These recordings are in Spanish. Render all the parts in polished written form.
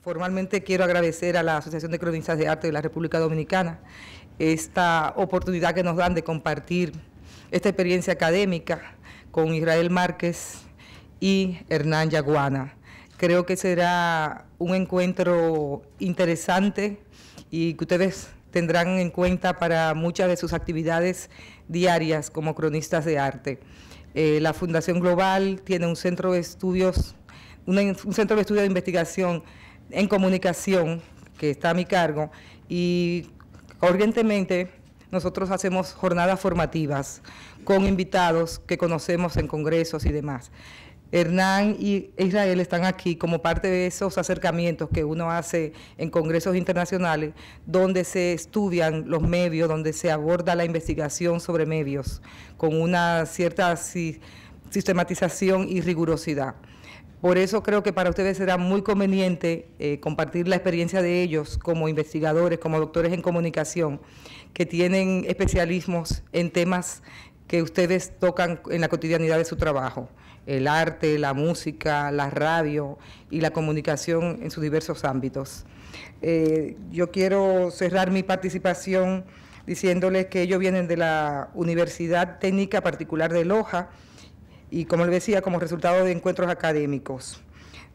Formalmente quiero agradecer a la Asociación de Cronistas de Arte de la República Dominicana esta oportunidad que nos dan de compartir esta experiencia académica con Israel Márquez y Hernán Yaguana. Creo que será un encuentro interesante y que ustedes tendrán en cuenta para muchas de sus actividades diarias como cronistas de arte. La Fundación Global tiene un centro de estudios, un centro de estudio de investigación en comunicación que está a mi cargo, y urgentemente nosotros hacemos jornadas formativas con invitados que conocemos en congresos y demás. Hernán y Israel están aquí como parte de esos acercamientos que uno hace en congresos internacionales, donde se estudian los medios, donde se aborda la investigación sobre medios, con una cierta sistematización y rigurosidad. Por eso creo que para ustedes será muy conveniente compartir la experiencia de ellos como investigadores, como doctores en comunicación, que tienen especialismos en temas que ustedes tocan en la cotidianidad de su trabajo: el arte, la música, la radio y la comunicación en sus diversos ámbitos. Yo quiero cerrar mi participación diciéndoles que ellos vienen de la Universidad Técnica Particular de Loja y, como les decía, como resultado de encuentros académicos.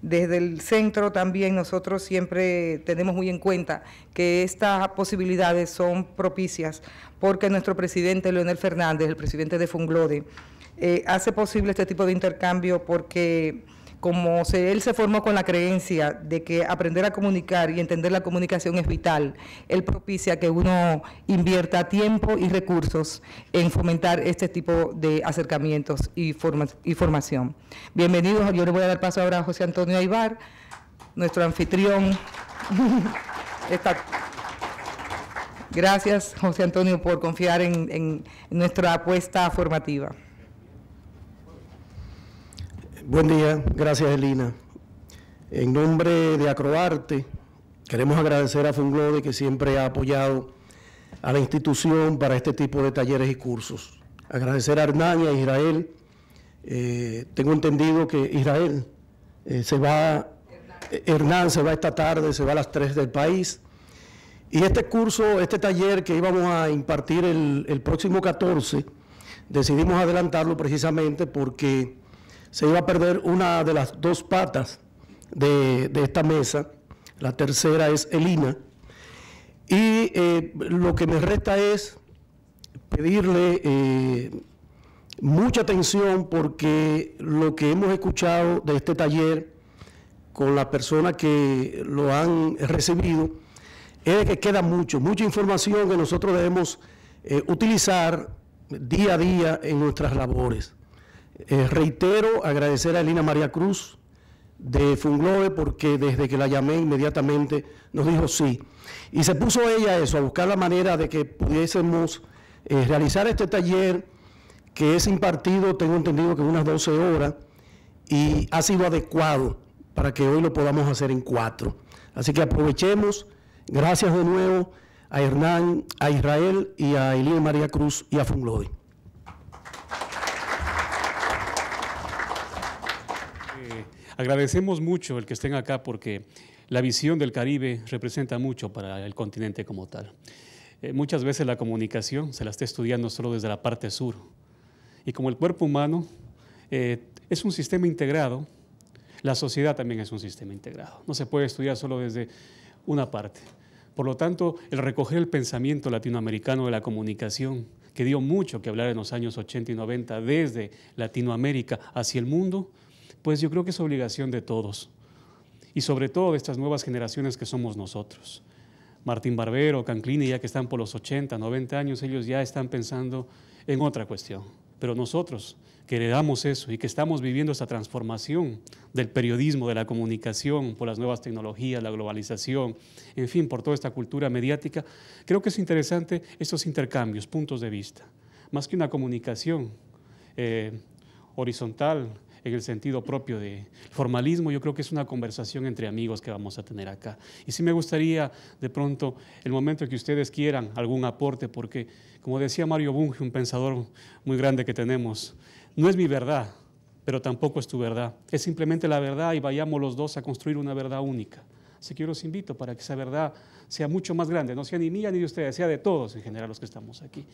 Desde el centro también nosotros siempre tenemos muy en cuenta que estas posibilidades son propicias porque nuestro presidente Leonel Fernández, el presidente de Funglode, hace posible este tipo de intercambio porque como él se formó con la creencia de que aprender a comunicar y entender la comunicación es vital, él propicia que uno invierta tiempo y recursos en fomentar este tipo de acercamientos y formación. Bienvenidos, yo le voy a dar paso ahora a José Antonio Aybar, nuestro anfitrión. Gracias, José Antonio, por confiar en nuestra apuesta formativa. Buen día, gracias Elina. En nombre de Acroarte, queremos agradecer a Funglode que siempre ha apoyado a la institución para este tipo de talleres y cursos. Agradecer a Hernán y a Israel. Tengo entendido que Hernán se va esta tarde, se va a las 3 del país. Y este curso, este taller que íbamos a impartir el próximo 14, decidimos adelantarlo precisamente porque se iba a perder una de las dos patas de esta mesa. La tercera es Elina. Y lo que me resta es pedirle mucha atención porque lo que hemos escuchado de este taller con las personas que lo han recibido es que queda mucha información que nosotros debemos utilizar día a día en nuestras labores. Reitero agradecer a Elina María Cruz de Funglode porque desde que la llamé inmediatamente nos dijo sí. Y se puso ella a buscar la manera de que pudiésemos realizar este taller que es impartido, tengo entendido que unas 12 horas, y ha sido adecuado para que hoy lo podamos hacer en 4. Así que aprovechemos. Gracias de nuevo a Hernán, a Israel y a Elina María Cruz y a Funglode. Agradecemos mucho el que estén acá porque la visión del Caribe representa mucho para el continente como tal. Muchas veces la comunicación se la está estudiando solo desde la parte sur. Y como el cuerpo humano es un sistema integrado, la sociedad también es un sistema integrado. No se puede estudiar solo desde una parte. Por lo tanto, el recoger el pensamiento latinoamericano de la comunicación, que dio mucho que hablar en los años 80 y 90 desde Latinoamérica hacia el mundo, pues yo creo que es obligación de todos, y sobre todo de estas nuevas generaciones que somos nosotros. Martín Barbero, Canclini, ya que están por los 80, 90 años, ellos ya están pensando en otra cuestión. Pero nosotros, que heredamos eso y que estamos viviendo esta transformación del periodismo, de la comunicación, por las nuevas tecnologías, la globalización, en fin, por toda esta cultura mediática, creo que es interesante estos intercambios, puntos de vista. Más que una comunicación horizontal, en el sentido propio de formalismo, yo creo que es una conversación entre amigos que vamos a tener acá. Y sí me gustaría, de pronto, el momento en que ustedes quieran algún aporte, porque, como decía Mario Bunge, un pensador muy grande que tenemos, no es mi verdad, pero tampoco es tu verdad. Es simplemente la verdad y vayamos los dos a construir una verdad única. Así que yo los invito para que esa verdad sea mucho más grande, no sea ni mía ni de ustedes, sea de todos en general los que estamos aquí.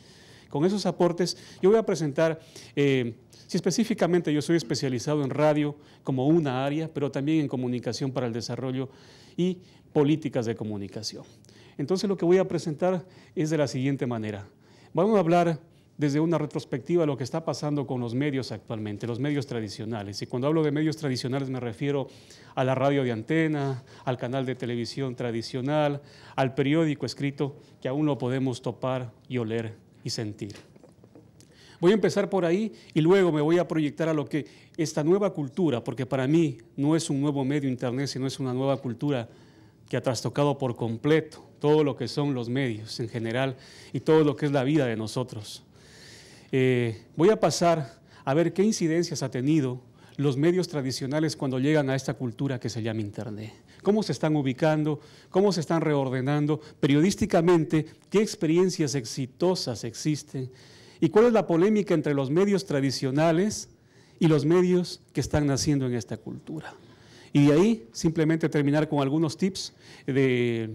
Con esos aportes, yo voy a presentar, si específicamente yo soy especializado en radio como una área, pero también en comunicación para el desarrollo y políticas de comunicación. Entonces lo que voy a presentar es de la siguiente manera. Vamos a hablar desde una retrospectiva de lo que está pasando con los medios actualmente, los medios tradicionales. Y cuando hablo de medios tradicionales me refiero a la radio de antena, al canal de televisión tradicional, al periódico escrito, que aún lo podemos topar y oler y sentir. Voy a empezar por ahí y luego me voy a proyectar a lo que esta nueva cultura, porque para mí no es un nuevo medio internet, sino es una nueva cultura que ha trastocado por completo todo lo que son los medios en general y todo lo que es la vida de nosotros. Voy a pasar a ver qué incidencias ha tenido los medios tradicionales cuando llegan a esta cultura que se llama internet. Cómo se están ubicando, cómo se están reordenando periodísticamente, qué experiencias exitosas existen y cuál es la polémica entre los medios tradicionales y los medios que están naciendo en esta cultura. Y de ahí simplemente terminar con algunos tips de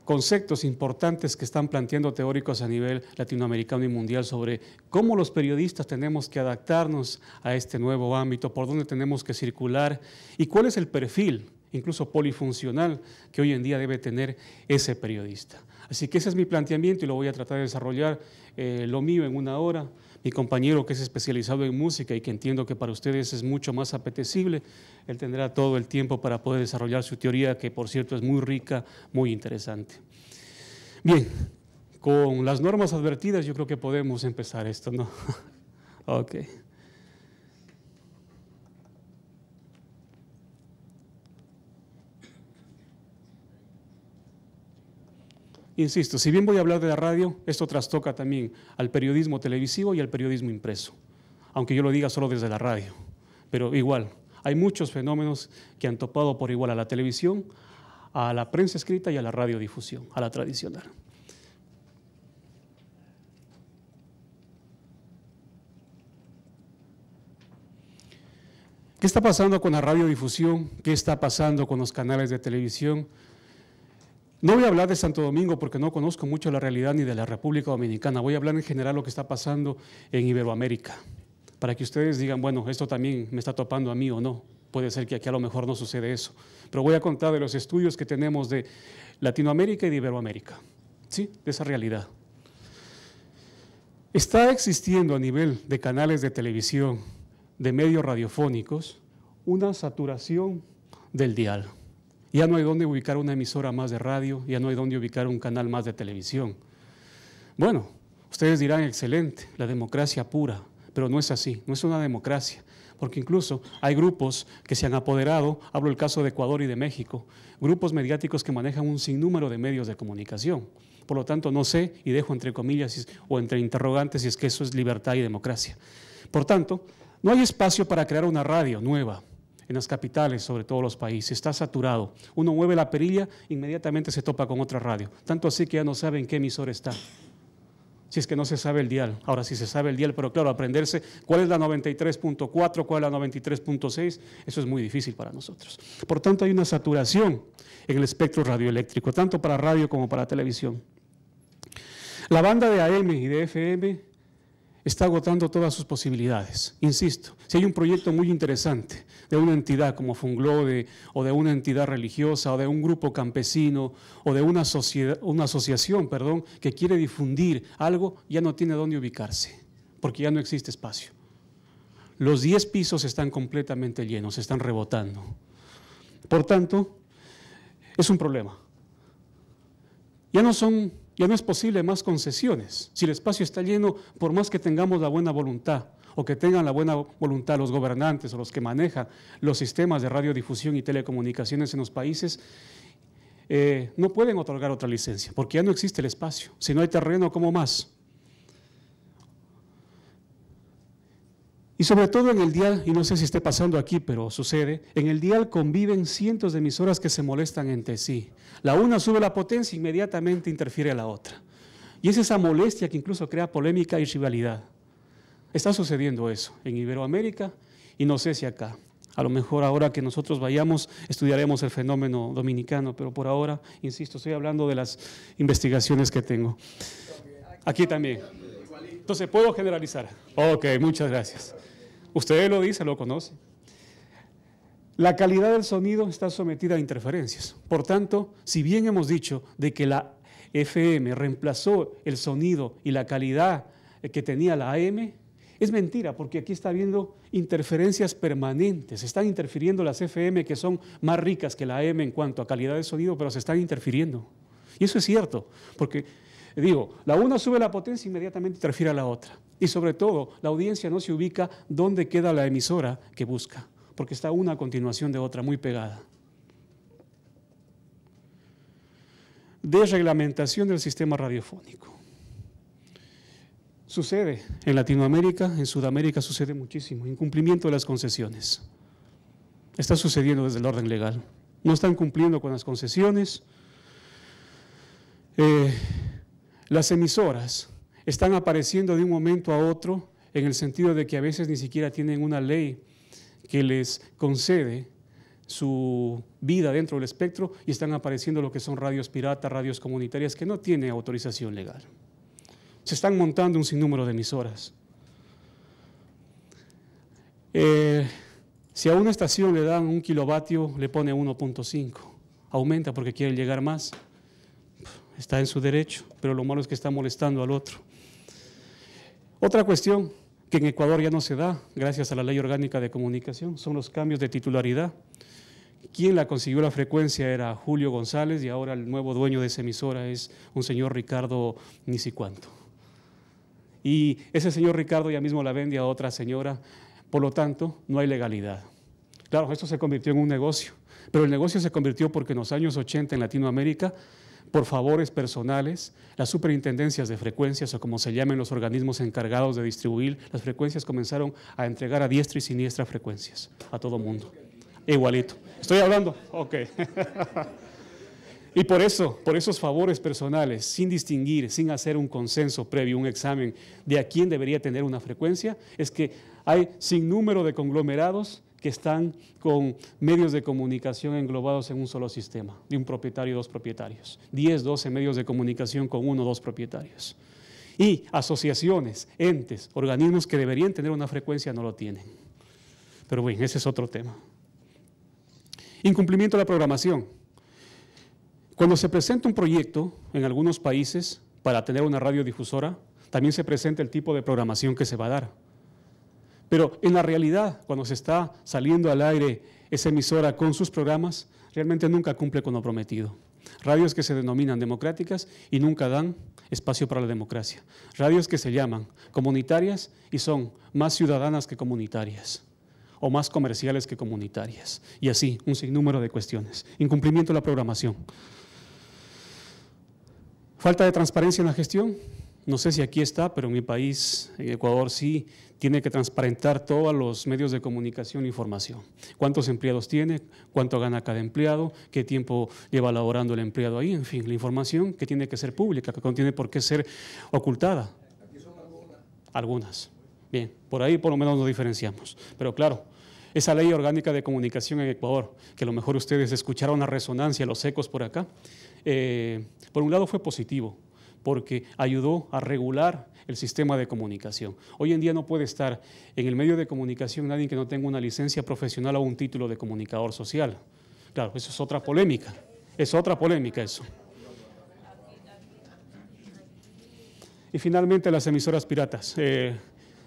conceptos importantes que están planteando teóricos a nivel latinoamericano y mundial sobre cómo los periodistas tenemos que adaptarnos a este nuevo ámbito, por dónde tenemos que circular y cuál es el perfil, incluso polifuncional, que hoy en día debe tener ese periodista. Así que ese es mi planteamiento y lo voy a tratar de desarrollar lo mío en una hora. Mi compañero que es especializado en música y que entiendo que para ustedes es mucho más apetecible, él tendrá todo el tiempo para poder desarrollar su teoría, que por cierto es muy rica, muy interesante. Bien, con las normas advertidas yo creo que podemos empezar esto, ¿no? Ok. Insisto, si bien voy a hablar de la radio, esto trastoca también al periodismo televisivo y al periodismo impreso, aunque yo lo diga solo desde la radio, pero igual, hay muchos fenómenos que han topado por igual a la televisión, a la prensa escrita y a la radiodifusión, a la tradicional. ¿Qué está pasando con la radiodifusión? ¿Qué está pasando con los canales de televisión? No voy a hablar de Santo Domingo porque no conozco mucho la realidad ni de la República Dominicana. Voy a hablar en general lo que está pasando en Iberoamérica, para que ustedes digan, bueno, esto también me está topando a mí o no. Puede ser que aquí a lo mejor no sucede eso. Pero voy a contar de los estudios que tenemos de Latinoamérica y de Iberoamérica, ¿sí? De esa realidad. Está existiendo a nivel de canales de televisión, de medios radiofónicos, una saturación del dial. Ya no hay dónde ubicar una emisora más de radio, ya no hay dónde ubicar un canal más de televisión. Bueno, ustedes dirán, excelente, la democracia pura, pero no es así, no es una democracia, porque incluso hay grupos que se han apoderado, hablo del caso de Ecuador y de México, grupos mediáticos que manejan un sinnúmero de medios de comunicación. Por lo tanto, no sé, y dejo entre comillas o entre interrogantes si es que eso es libertad y democracia. Por tanto, no hay espacio para crear una radio nueva en las capitales, sobre todos los países, está saturado. Uno mueve la perilla, inmediatamente se topa con otra radio. Tanto así que ya no sabe en qué emisor está. Si es que no se sabe el dial. Ahora sí se sabe el dial, pero claro, aprenderse cuál es la 93.4, cuál es la 93.6, eso es muy difícil para nosotros. Por tanto, hay una saturación en el espectro radioeléctrico, tanto para radio como para televisión. La banda de AM y de FM está agotando todas sus posibilidades. Insisto, si hay un proyecto muy interesante de una entidad como Funglode, o de una entidad religiosa, o de un grupo campesino, o de una asociación, que quiere difundir algo, ya no tiene dónde ubicarse, porque ya no existe espacio. Los 10 pisos están completamente llenos, están rebotando. Por tanto, es un problema. Ya no es posible más concesiones. Si el espacio está lleno, por más que tengamos la buena voluntad, o que tengan la buena voluntad los gobernantes o los que manejan los sistemas de radiodifusión y telecomunicaciones en los países, no pueden otorgar otra licencia, porque ya no existe el espacio. Si no hay terreno, ¿cómo más? Y sobre todo en el dial, y no sé si esté pasando aquí, pero sucede, en el dial conviven cientos de emisoras que se molestan entre sí. La una sube la potencia e inmediatamente interfiere a la otra. Y es esa molestia que incluso crea polémica y rivalidad. Está sucediendo eso en Iberoamérica y no sé si acá. A lo mejor ahora que nosotros vayamos, estudiaremos el fenómeno dominicano, pero por ahora, insisto, estoy hablando de las investigaciones que tengo. Aquí también. Entonces, ¿puedo generalizar? Ok, muchas gracias. Ustedes lo dicen, lo conocen. La calidad del sonido está sometida a interferencias. Por tanto, si bien hemos dicho de que la FM reemplazó el sonido y la calidad que tenía la AM, es mentira, porque aquí está habiendo interferencias permanentes. Están interfiriendo las FM, que son más ricas que la AM en cuanto a calidad de sonido, pero se están interfiriendo. Y eso es cierto, porque, digo, la una sube la potencia e inmediatamente interfiere a la otra. Y sobre todo, la audiencia no se ubica dónde queda la emisora que busca, porque está una a continuación de otra, muy pegada. Desreglamentación del sistema radiofónico. Sucede en Latinoamérica, en Sudamérica sucede muchísimo, incumplimiento de las concesiones. Está sucediendo desde el orden legal. No están cumpliendo con las concesiones. Las emisoras están apareciendo de un momento a otro en el sentido de que a veces ni siquiera tienen una ley que les concede su vida dentro del espectro y están apareciendo lo que son radios piratas, radios comunitarias que no tienen autorización legal. Se están montando un sinnúmero de emisoras. Si a una estación le dan 1 kilovatio, le pone 1.5. Aumenta porque quiere llegar más. Está en su derecho, pero lo malo es que está molestando al otro. Otra cuestión que en Ecuador ya no se da, gracias a la Ley Orgánica de Comunicación, son los cambios de titularidad. Quien la consiguió la frecuencia era Julio González y ahora el nuevo dueño de esa emisora es un señor Ricardo ni si cuánto. Y ese señor Ricardo ya mismo la vende a otra señora, por lo tanto no hay legalidad. Claro, esto se convirtió en un negocio, pero el negocio se convirtió porque en los años 80 en Latinoamérica, por favores personales, las superintendencias de frecuencias, o como se llaman los organismos encargados de distribuir las frecuencias, comenzaron a entregar a diestra y siniestra frecuencias a todo mundo. Igualito. ¿Estoy hablando? Ok. Y por esos favores personales, sin distinguir, sin hacer un consenso previo, un examen de a quién debería tener una frecuencia, es que hay sinnúmero de conglomerados que están con medios de comunicación englobados en un solo sistema, de un propietario y 2 propietarios. 10, 12 medios de comunicación con 1 o 2 propietarios. Y asociaciones, entes, organismos que deberían tener una frecuencia no lo tienen. Pero bueno, ese es otro tema. Incumplimiento de la programación. Cuando se presenta un proyecto en algunos países para tener una radiodifusora, también se presenta el tipo de programación que se va a dar. Pero en la realidad, cuando se está saliendo al aire esa emisora con sus programas, realmente nunca cumple con lo prometido. Radios que se denominan democráticas y nunca dan espacio para la democracia. Radios que se llaman comunitarias y son más ciudadanas que comunitarias, o más comerciales que comunitarias. Y así, un sinnúmero de cuestiones. Incumplimiento de la programación. Falta de transparencia en la gestión. No sé si aquí está, pero en mi país, en Ecuador, sí tiene que transparentar todos los medios de comunicación e información. ¿Cuántos empleados tiene? ¿Cuánto gana cada empleado? ¿Qué tiempo lleva laborando el empleado ahí? En fin, la información que tiene que ser pública, que no tiene por qué ser ocultada. Aquí son algunas. Algunas. Bien, por ahí por lo menos nos diferenciamos. Pero claro, esa Ley Orgánica de Comunicación en Ecuador, que a lo mejor ustedes escucharon la resonancia, los ecos por acá, por un lado fue positivo, porque ayudó a regular el sistema de comunicación. Hoy en día no puede estar en el medio de comunicación nadie que no tenga una licencia profesional o un título de comunicador social. Claro, eso es otra polémica. Es otra polémica eso. Y finalmente las emisoras piratas.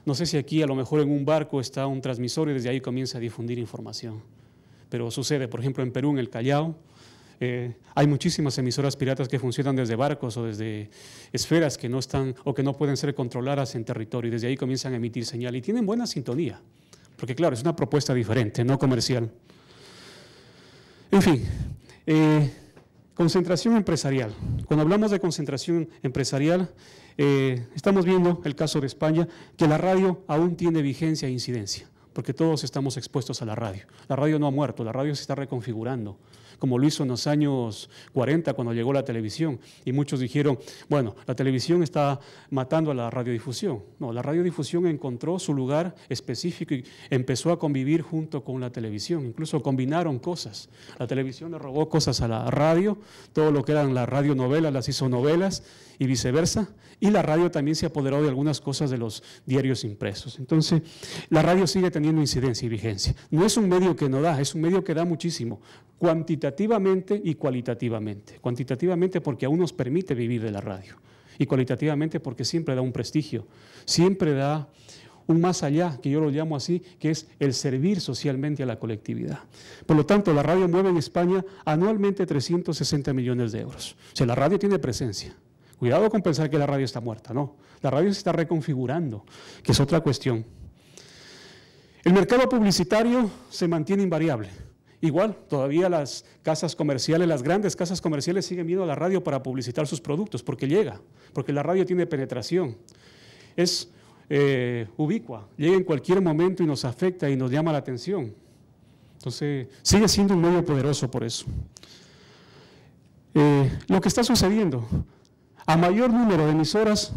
No sé si aquí a lo mejor en un barco está un transmisor y desde ahí comienza a difundir información. Pero sucede, por ejemplo, en Perú, en el Callao, hay muchísimas emisoras piratas que funcionan desde barcos o desde esferas que no están o que no pueden ser controladas en territorio y desde ahí comienzan a emitir señal y tienen buena sintonía, porque claro, es una propuesta diferente, no comercial. En fin, concentración empresarial. Cuando hablamos de concentración empresarial, estamos viendo el caso de España, que la radio aún tiene vigencia e incidencia, porque todos estamos expuestos a la radio. La radio no ha muerto, la radio se está reconfigurando como lo hizo en los años 40 cuando llegó la televisión. Y muchos dijeron, bueno, la televisión está matando a la radiodifusión. No, la radiodifusión encontró su lugar específico y empezó a convivir junto con la televisión. Incluso combinaron cosas. La televisión le robó cosas a la radio, todo lo que eran las radionovelas las hizo novelas y viceversa. Y la radio también se apoderó de algunas cosas de los diarios impresos. Entonces, la radio sigue teniendo incidencia y vigencia. No es un medio que no da, es un medio que da muchísimo, cuantitativamente y cualitativamente. Cuantitativamente porque aún nos permite vivir de la radio y cualitativamente porque siempre da un prestigio, siempre da un más allá, que yo lo llamo así, que es el servir socialmente a la colectividad. Por lo tanto, la radio mueve en España anualmente 360 millones de euros. O sea, la radio tiene presencia. Cuidado con pensar que la radio está muerta, no. La radio se está reconfigurando, que es otra cuestión. El mercado publicitario se mantiene invariable. Igual, todavía las casas comerciales, las grandes casas comerciales siguen viendo a la radio para publicitar sus productos, porque llega, porque la radio tiene penetración. Es ubicua, llega en cualquier momento y nos afecta y nos llama la atención. Entonces, sigue siendo un medio poderoso por eso. Lo que está sucediendo, a mayor número de emisoras,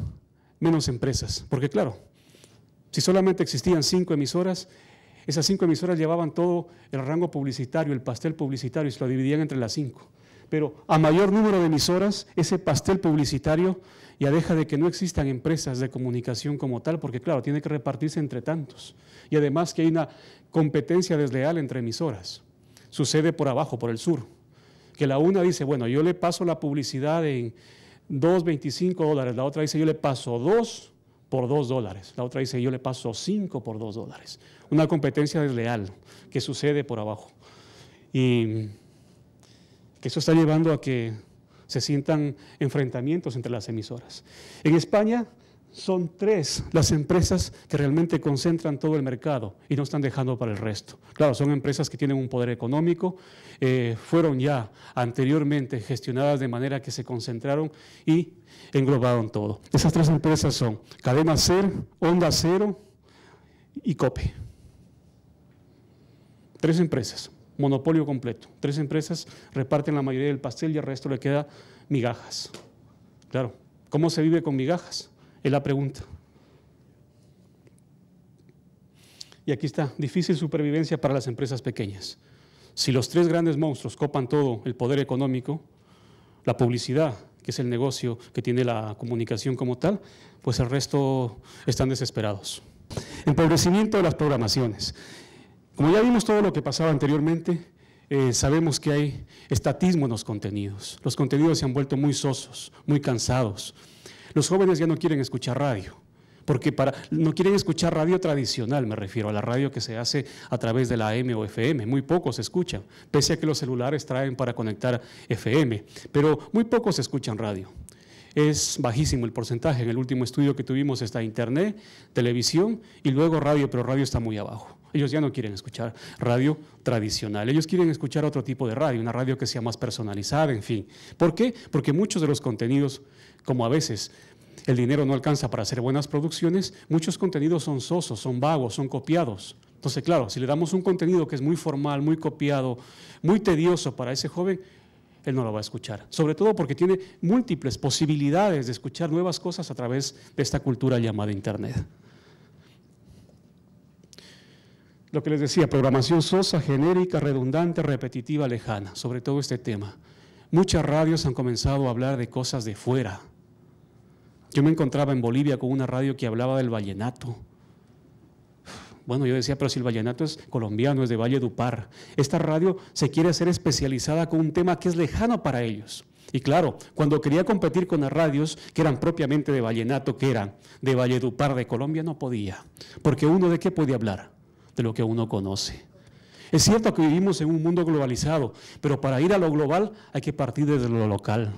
menos empresas, porque claro, si solamente existían 5 emisoras, esas 5 emisoras llevaban todo el rango publicitario, el pastel publicitario, y se lo dividían entre las 5. Pero a mayor número de emisoras, ese pastel publicitario ya deja de que no existan empresas de comunicación como tal, porque claro, tiene que repartirse entre tantos. Y además que hay una competencia desleal entre emisoras. Sucede por abajo, por el sur, que la una dice, bueno, yo le paso la publicidad en $2.25, la otra dice, yo le paso 2 por $2, la otra dice, yo le paso 5 por $2. Una competencia desleal que sucede por abajo. Y que eso está llevando a que se sientan enfrentamientos entre las emisoras. En España son 3 las empresas que realmente concentran todo el mercado y no están dejando para el resto. Claro, son empresas que tienen un poder económico, fueron ya anteriormente gestionadas de manera que se concentraron y englobaron todo. Esas 3 empresas son Cadena Ser, Onda Cero y COPE. 3 empresas. Monopolio completo. 3 empresas reparten la mayoría del pastel y al resto le queda migajas. Claro, ¿cómo se vive con migajas? Es la pregunta. Y aquí está, difícil supervivencia para las empresas pequeñas. Si los 3 grandes monstruos copan todo el poder económico, la publicidad, que es el negocio que tiene la comunicación como tal, pues el resto están desesperados. Empobrecimiento de las programaciones. Como ya vimos todo lo que pasaba anteriormente, sabemos que hay estatismo en los contenidos. Los contenidos se han vuelto muy sosos, muy cansados. Los jóvenes ya no quieren escuchar radio, porque no quieren escuchar radio tradicional, me refiero a la radio que se hace a través de la AM o FM. Muy pocos escuchan, pese a que los celulares traen para conectar FM, pero muy pocos escuchan radio. Es bajísimo el porcentaje. En el último estudio que tuvimos está internet, televisión y luego radio, pero radio está muy abajo. Ellos ya no quieren escuchar radio tradicional, ellos quieren escuchar otro tipo de radio, una radio que sea más personalizada, en fin. ¿Por qué? Porque muchos de los contenidos, como a veces el dinero no alcanza para hacer buenas producciones, muchos contenidos son sosos, son vagos, son copiados. Entonces, claro, si le damos un contenido que es muy formal, muy copiado, muy tedioso para ese joven, él no lo va a escuchar. Sobre todo porque tiene múltiples posibilidades de escuchar nuevas cosas a través de esta cultura llamada Internet. Lo que les decía, programación sosa, genérica, redundante, repetitiva, lejana, sobre todo este tema. Muchas radios han comenzado a hablar de cosas de fuera. Yo me encontraba en Bolivia con una radio que hablaba del vallenato. Bueno, yo decía, pero si el vallenato es colombiano, es de Valledupar. Esta radio se quiere hacer especializada con un tema que es lejano para ellos. Y claro, cuando quería competir con las radios que eran propiamente de vallenato, que eran de Valledupar, de Colombia, no podía. Porque uno ¿de qué puede hablar? De lo que uno conoce. Es cierto que vivimos en un mundo globalizado, pero para ir a lo global hay que partir desde lo local.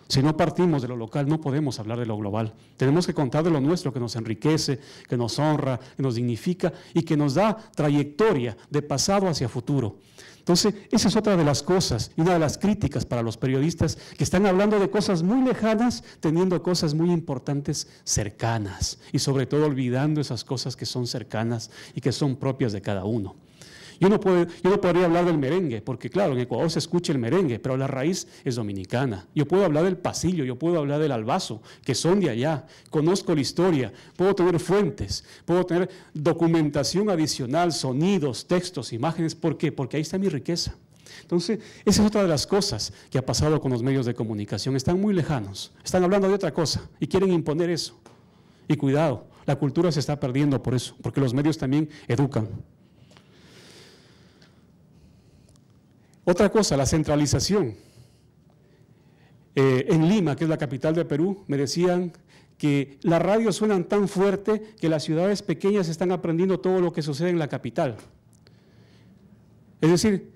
Si no partimos de lo local, no podemos hablar de lo global. Tenemos que contar de lo nuestro, que nos enriquece, que nos honra, que nos dignifica y que nos da trayectoria de pasado hacia futuro. Entonces, esa es otra de las cosas y una de las críticas para los periodistas que están hablando de cosas muy lejanas, teniendo cosas muy importantes cercanas y sobre todo olvidando esas cosas que son cercanas y que son propias de cada uno. Yo no podría hablar del merengue, porque claro, en Ecuador se escucha el merengue, pero la raíz es dominicana. Yo puedo hablar del pasillo, yo puedo hablar del albazo, que son de allá. Conozco la historia, puedo tener fuentes, puedo tener documentación adicional, sonidos, textos, imágenes. ¿Por qué? Porque ahí está mi riqueza. Entonces, esa es otra de las cosas que ha pasado con los medios de comunicación. Están muy lejanos, están hablando de otra cosa y quieren imponer eso. Y cuidado, la cultura se está perdiendo por eso, porque los medios también educan. Otra cosa, la centralización. En Lima, que es la capital de Perú, me decían que las radios suenan tan fuerte que las ciudades pequeñas están aprendiendo todo lo que sucede en la capital. Es decir,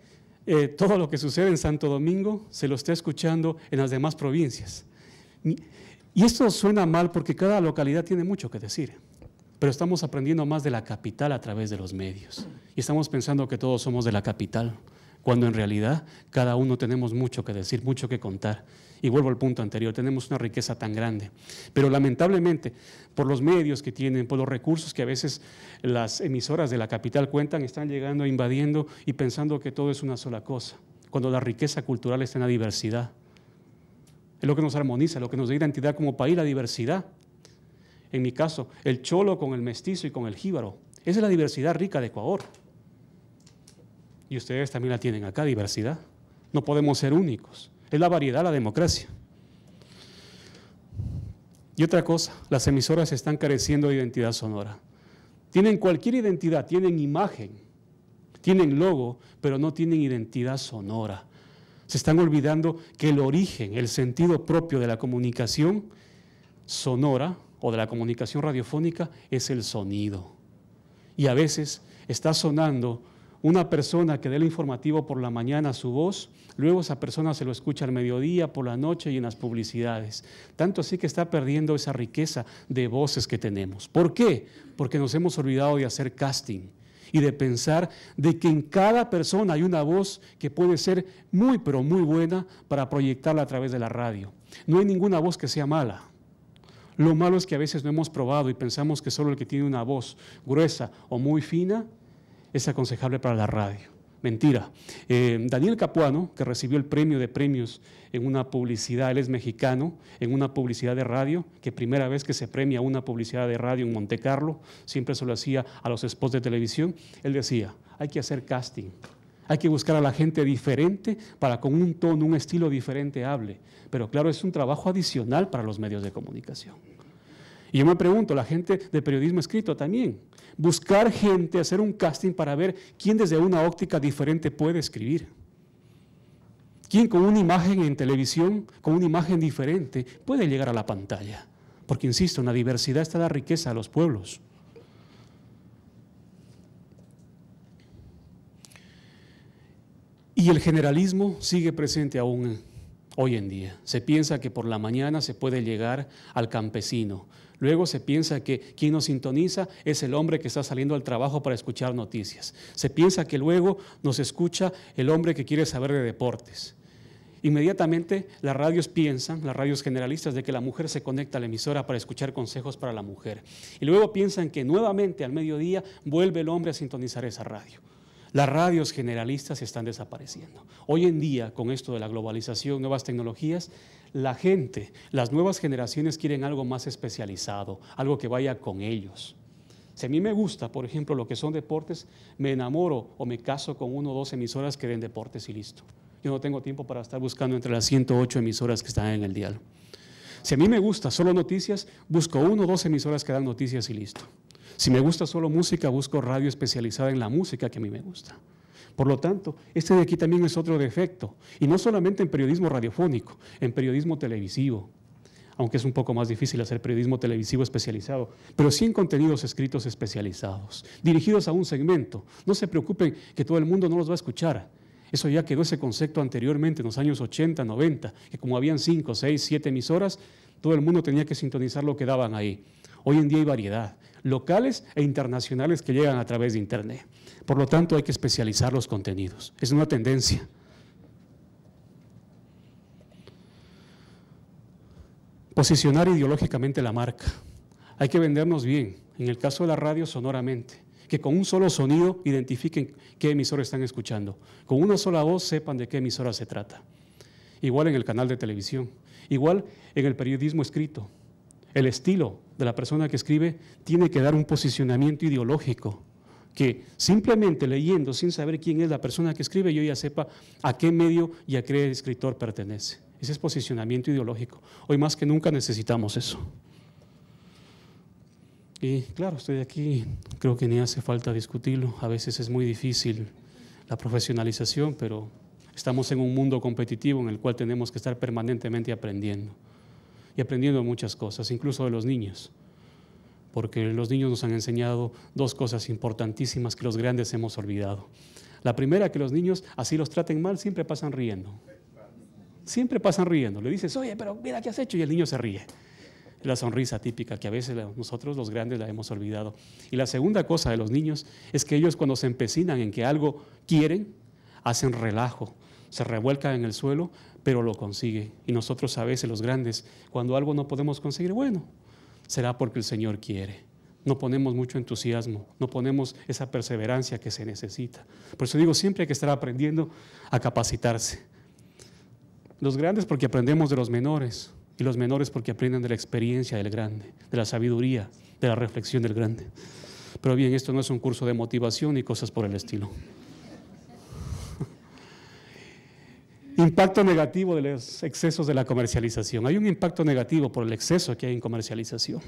todo lo que sucede en Santo Domingo se lo está escuchando en las demás provincias. Y esto suena mal porque cada localidad tiene mucho que decir, pero estamos aprendiendo más de la capital a través de los medios. Y estamos pensando que todos somos de la capital, cuando en realidad cada uno tenemos mucho que decir, mucho que contar. Y vuelvo al punto anterior, tenemos una riqueza tan grande. Pero lamentablemente, por los medios que tienen, por los recursos que a veces las emisoras de la capital cuentan, están llegando, invadiendo y pensando que todo es una sola cosa, cuando la riqueza cultural está en la diversidad. Es lo que nos armoniza, lo que nos da identidad como país, la diversidad. En mi caso, el cholo con el mestizo y con el jíbaro. Esa es la diversidad rica de Ecuador. Y ustedes también la tienen acá, diversidad. No podemos ser únicos. Es la variedad, la democracia. Y otra cosa, las emisoras están careciendo de identidad sonora. Tienen cualquier identidad, tienen imagen, tienen logo, pero no tienen identidad sonora. Se están olvidando que el origen, el sentido propio de la comunicación sonora o de la comunicación radiofónica es el sonido. Y a veces está sonando una persona que dé el informativo por la mañana su voz, luego esa persona se lo escucha al mediodía, por la noche y en las publicidades. Tanto así que está perdiendo esa riqueza de voces que tenemos. ¿Por qué? Porque nos hemos olvidado de hacer casting y de pensar de que en cada persona hay una voz que puede ser muy, pero muy buena para proyectarla a través de la radio. No hay ninguna voz que sea mala. Lo malo es que a veces no hemos probado y pensamos que solo el que tiene una voz gruesa o muy fina es aconsejable para la radio. Mentira. Daniel Capuano, que recibió el premio de premios en una publicidad, él es mexicano, en una publicidad de radio, que primera vez que se premia una publicidad de radio en Monte Carlo, siempre se lo hacía a los spots de televisión, él decía, hay que hacer casting, hay que buscar a la gente diferente para con un tono, un estilo diferente hable. Pero claro, es un trabajo adicional para los medios de comunicación. Y yo me pregunto, la gente de periodismo escrito también, buscar gente, hacer un casting para ver quién desde una óptica diferente puede escribir. Quién con una imagen en televisión, con una imagen diferente, puede llegar a la pantalla. Porque, insisto, en la diversidad está la riqueza de los pueblos. Y el generalismo sigue presente aún hoy en día. Se piensa que por la mañana se puede llegar al campesino. Luego se piensa que quien nos sintoniza es el hombre que está saliendo al trabajo para escuchar noticias. Se piensa que luego nos escucha el hombre que quiere saber de deportes. Inmediatamente las radios piensan, las radios generalistas, de que la mujer se conecta a la emisora para escuchar consejos para la mujer. Y luego piensan que nuevamente al mediodía vuelve el hombre a sintonizar esa radio. Las radios generalistas están desapareciendo. Hoy en día, con esto de la globalización, nuevas tecnologías, la gente, las nuevas generaciones quieren algo más especializado, algo que vaya con ellos. Si a mí me gusta, por ejemplo, lo que son deportes, me enamoro o me caso con 1 o 2 emisoras que den deportes y listo. Yo no tengo tiempo para estar buscando entre las 108 emisoras que están en el dial. Si a mí me gusta solo noticias, busco 1 o 2 emisoras que dan noticias y listo. Si me gusta solo música, busco radio especializada en la música que a mí me gusta. Por lo tanto, este de aquí también es otro defecto, y no solamente en periodismo radiofónico, en periodismo televisivo, aunque es un poco más difícil hacer periodismo televisivo especializado, pero sí en contenidos escritos especializados, dirigidos a un segmento. No se preocupen que todo el mundo no los va a escuchar. Eso ya quedó ese concepto anteriormente, en los años 80, 90, que como habían 5, 6, 7 emisoras, todo el mundo tenía que sintonizar lo que daban ahí. Hoy en día hay variedad, locales e internacionales que llegan a través de Internet. Por lo tanto, hay que especializar los contenidos. Es una tendencia. Posicionar ideológicamente la marca. Hay que vendernos bien. En el caso de la radio, sonoramente. que con un solo sonido identifiquen qué emisora están escuchando. Con una sola voz sepan de qué emisora se trata. Igual en el canal de televisión, igual en el periodismo escrito. El estilo de la persona que escribe tiene que dar un posicionamiento ideológico, que simplemente leyendo, sin saber quién es la persona que escribe, yo ya sepa a qué medio y a qué escritor pertenece. Ese es posicionamiento ideológico. Hoy más que nunca necesitamos eso. Y claro, estoy aquí, creo que ni hace falta discutirlo. A veces es muy difícil la profesionalización, pero estamos en un mundo competitivo en el cual tenemos que estar permanentemente aprendiendo. Y aprendiendo muchas cosas, incluso de los niños. Porque los niños nos han enseñado dos cosas importantísimas que los grandes hemos olvidado. La primera, que los niños, así los traten mal, siempre pasan riendo. Siempre pasan riendo. Le dices, oye, pero mira qué has hecho, y el niño se ríe. La sonrisa típica que a veces nosotros los grandes la hemos olvidado. Y la segunda cosa de los niños es que ellos, cuando se empecinan en que algo quieren, hacen relajo, se revuelcan en el suelo, pero lo consiguen. Y nosotros a veces los grandes, cuando algo no podemos conseguir, bueno, será porque el Señor quiere. No ponemos mucho entusiasmo, no ponemos esa perseverancia que se necesita. Por eso digo, siempre hay que estar aprendiendo a capacitarse. Los grandes porque aprendemos de los menores, y los menores porque aprenden de la experiencia del grande, de la sabiduría, de la reflexión del grande. Pero bien, esto no es un curso de motivación ni cosas por el estilo. Impacto negativo de los excesos de la comercialización. Hay un impacto negativo por el exceso que hay en comercialización,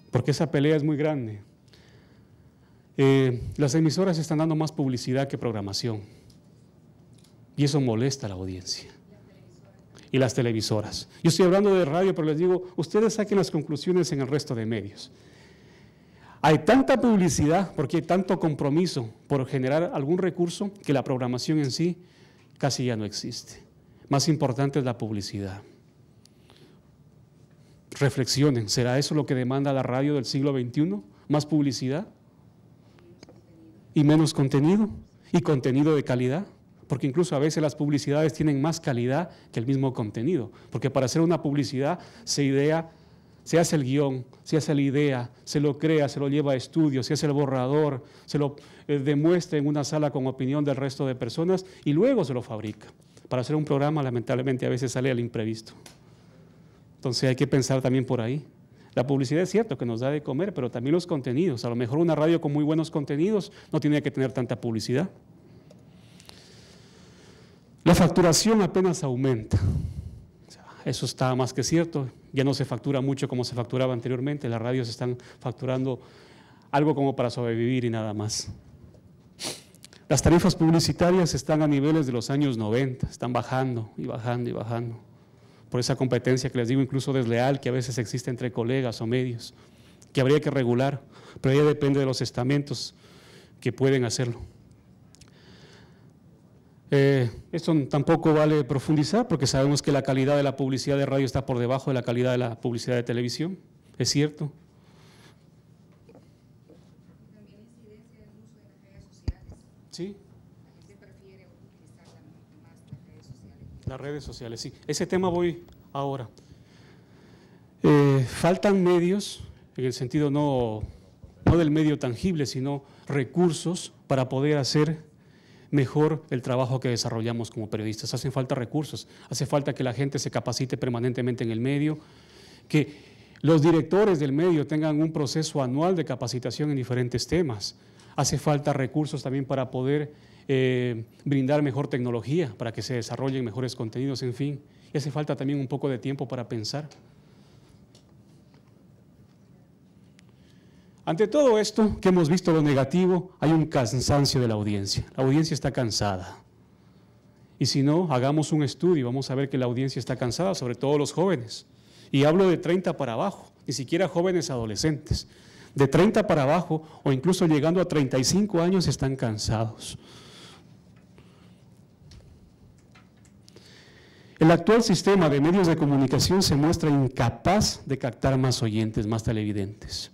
porque esa pelea es muy grande. Las emisoras están dando más publicidad que programación, y eso molesta a la audiencia. Y las televisoras. Yo estoy hablando de radio, pero les digo, ustedes saquen las conclusiones en el resto de medios. Hay tanta publicidad, porque hay tanto compromiso por generar algún recurso, que la programación en sí casi ya no existe. Más importante es la publicidad. Reflexionen, ¿será eso lo que demanda la radio del siglo XXI? ¿Más publicidad? ¿Y menos contenido? ¿Y contenido de calidad? Porque incluso a veces las publicidades tienen más calidad que el mismo contenido. Porque para hacer una publicidad se hace el guión, se hace la idea, se lo crea, se lo lleva a estudio, se hace el borrador, se lo demuestra en una sala con opinión del resto de personas y luego se lo fabrica. Para hacer un programa, lamentablemente, a veces sale al imprevisto. Entonces hay que pensar también por ahí. La publicidad es cierto que nos da de comer, pero también los contenidos. A lo mejor una radio con muy buenos contenidos no tiene que tener tanta publicidad. La facturación apenas aumenta. Eso está más que cierto. Ya no se factura mucho como se facturaba anteriormente. Las radios están facturando algo como para sobrevivir y nada más. Las tarifas publicitarias están a niveles de los años 90, están bajando y bajando y bajando. Por esa competencia que les digo, incluso desleal, que a veces existe entre colegas o medios, que habría que regular, pero ya depende de los estamentos que pueden hacerlo. Esto tampoco vale profundizar porque sabemos que la calidad de la publicidad de radio está por debajo de la calidad de la publicidad de televisión, es cierto. También incidencia del uso de las redes sociales. Sí. La gente prefiere utilizar más las redes sociales. Las redes sociales, sí. Ese tema voy ahora. Faltan medios, en el sentido no del medio tangible, sino recursos para poder hacer mejor el trabajo que desarrollamos como periodistas. Hacen falta recursos, hace falta que la gente se capacite permanentemente en el medio, que los directores del medio tengan un proceso anual de capacitación en diferentes temas. Hace falta recursos también para poder brindar mejor tecnología, para que se desarrollen mejores contenidos, en fin. Y hace falta también un poco de tiempo para pensar. Ante todo esto que hemos visto lo negativo, hay un cansancio de la audiencia. La audiencia está cansada. Y si no, hagamos un estudio, vamos a ver que la audiencia está cansada, sobre todo los jóvenes. Y hablo de 30 para abajo, ni siquiera jóvenes adolescentes. De 30 para abajo, o incluso llegando a 35 años, están cansados. El actual sistema de medios de comunicación se muestra incapaz de captar más oyentes, más televidentes.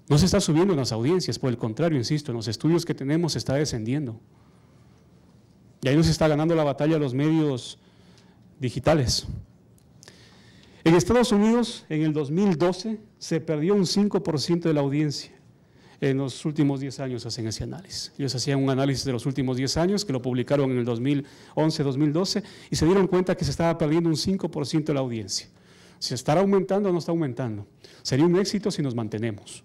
No se está subiendo en las audiencias, por el contrario, insisto, en los estudios que tenemos se está descendiendo. Y ahí nos está ganando la batalla los medios digitales. En Estados Unidos, en el 2012, se perdió un 5% de la audiencia. en los últimos 10 años hacen ese análisis. Ellos hacían un análisis de los últimos 10 años, que lo publicaron en el 2011-2012, y se dieron cuenta que se estaba perdiendo un 5% de la audiencia. ¿Se estará aumentando o no está aumentando? Sería un éxito si nos mantenemos.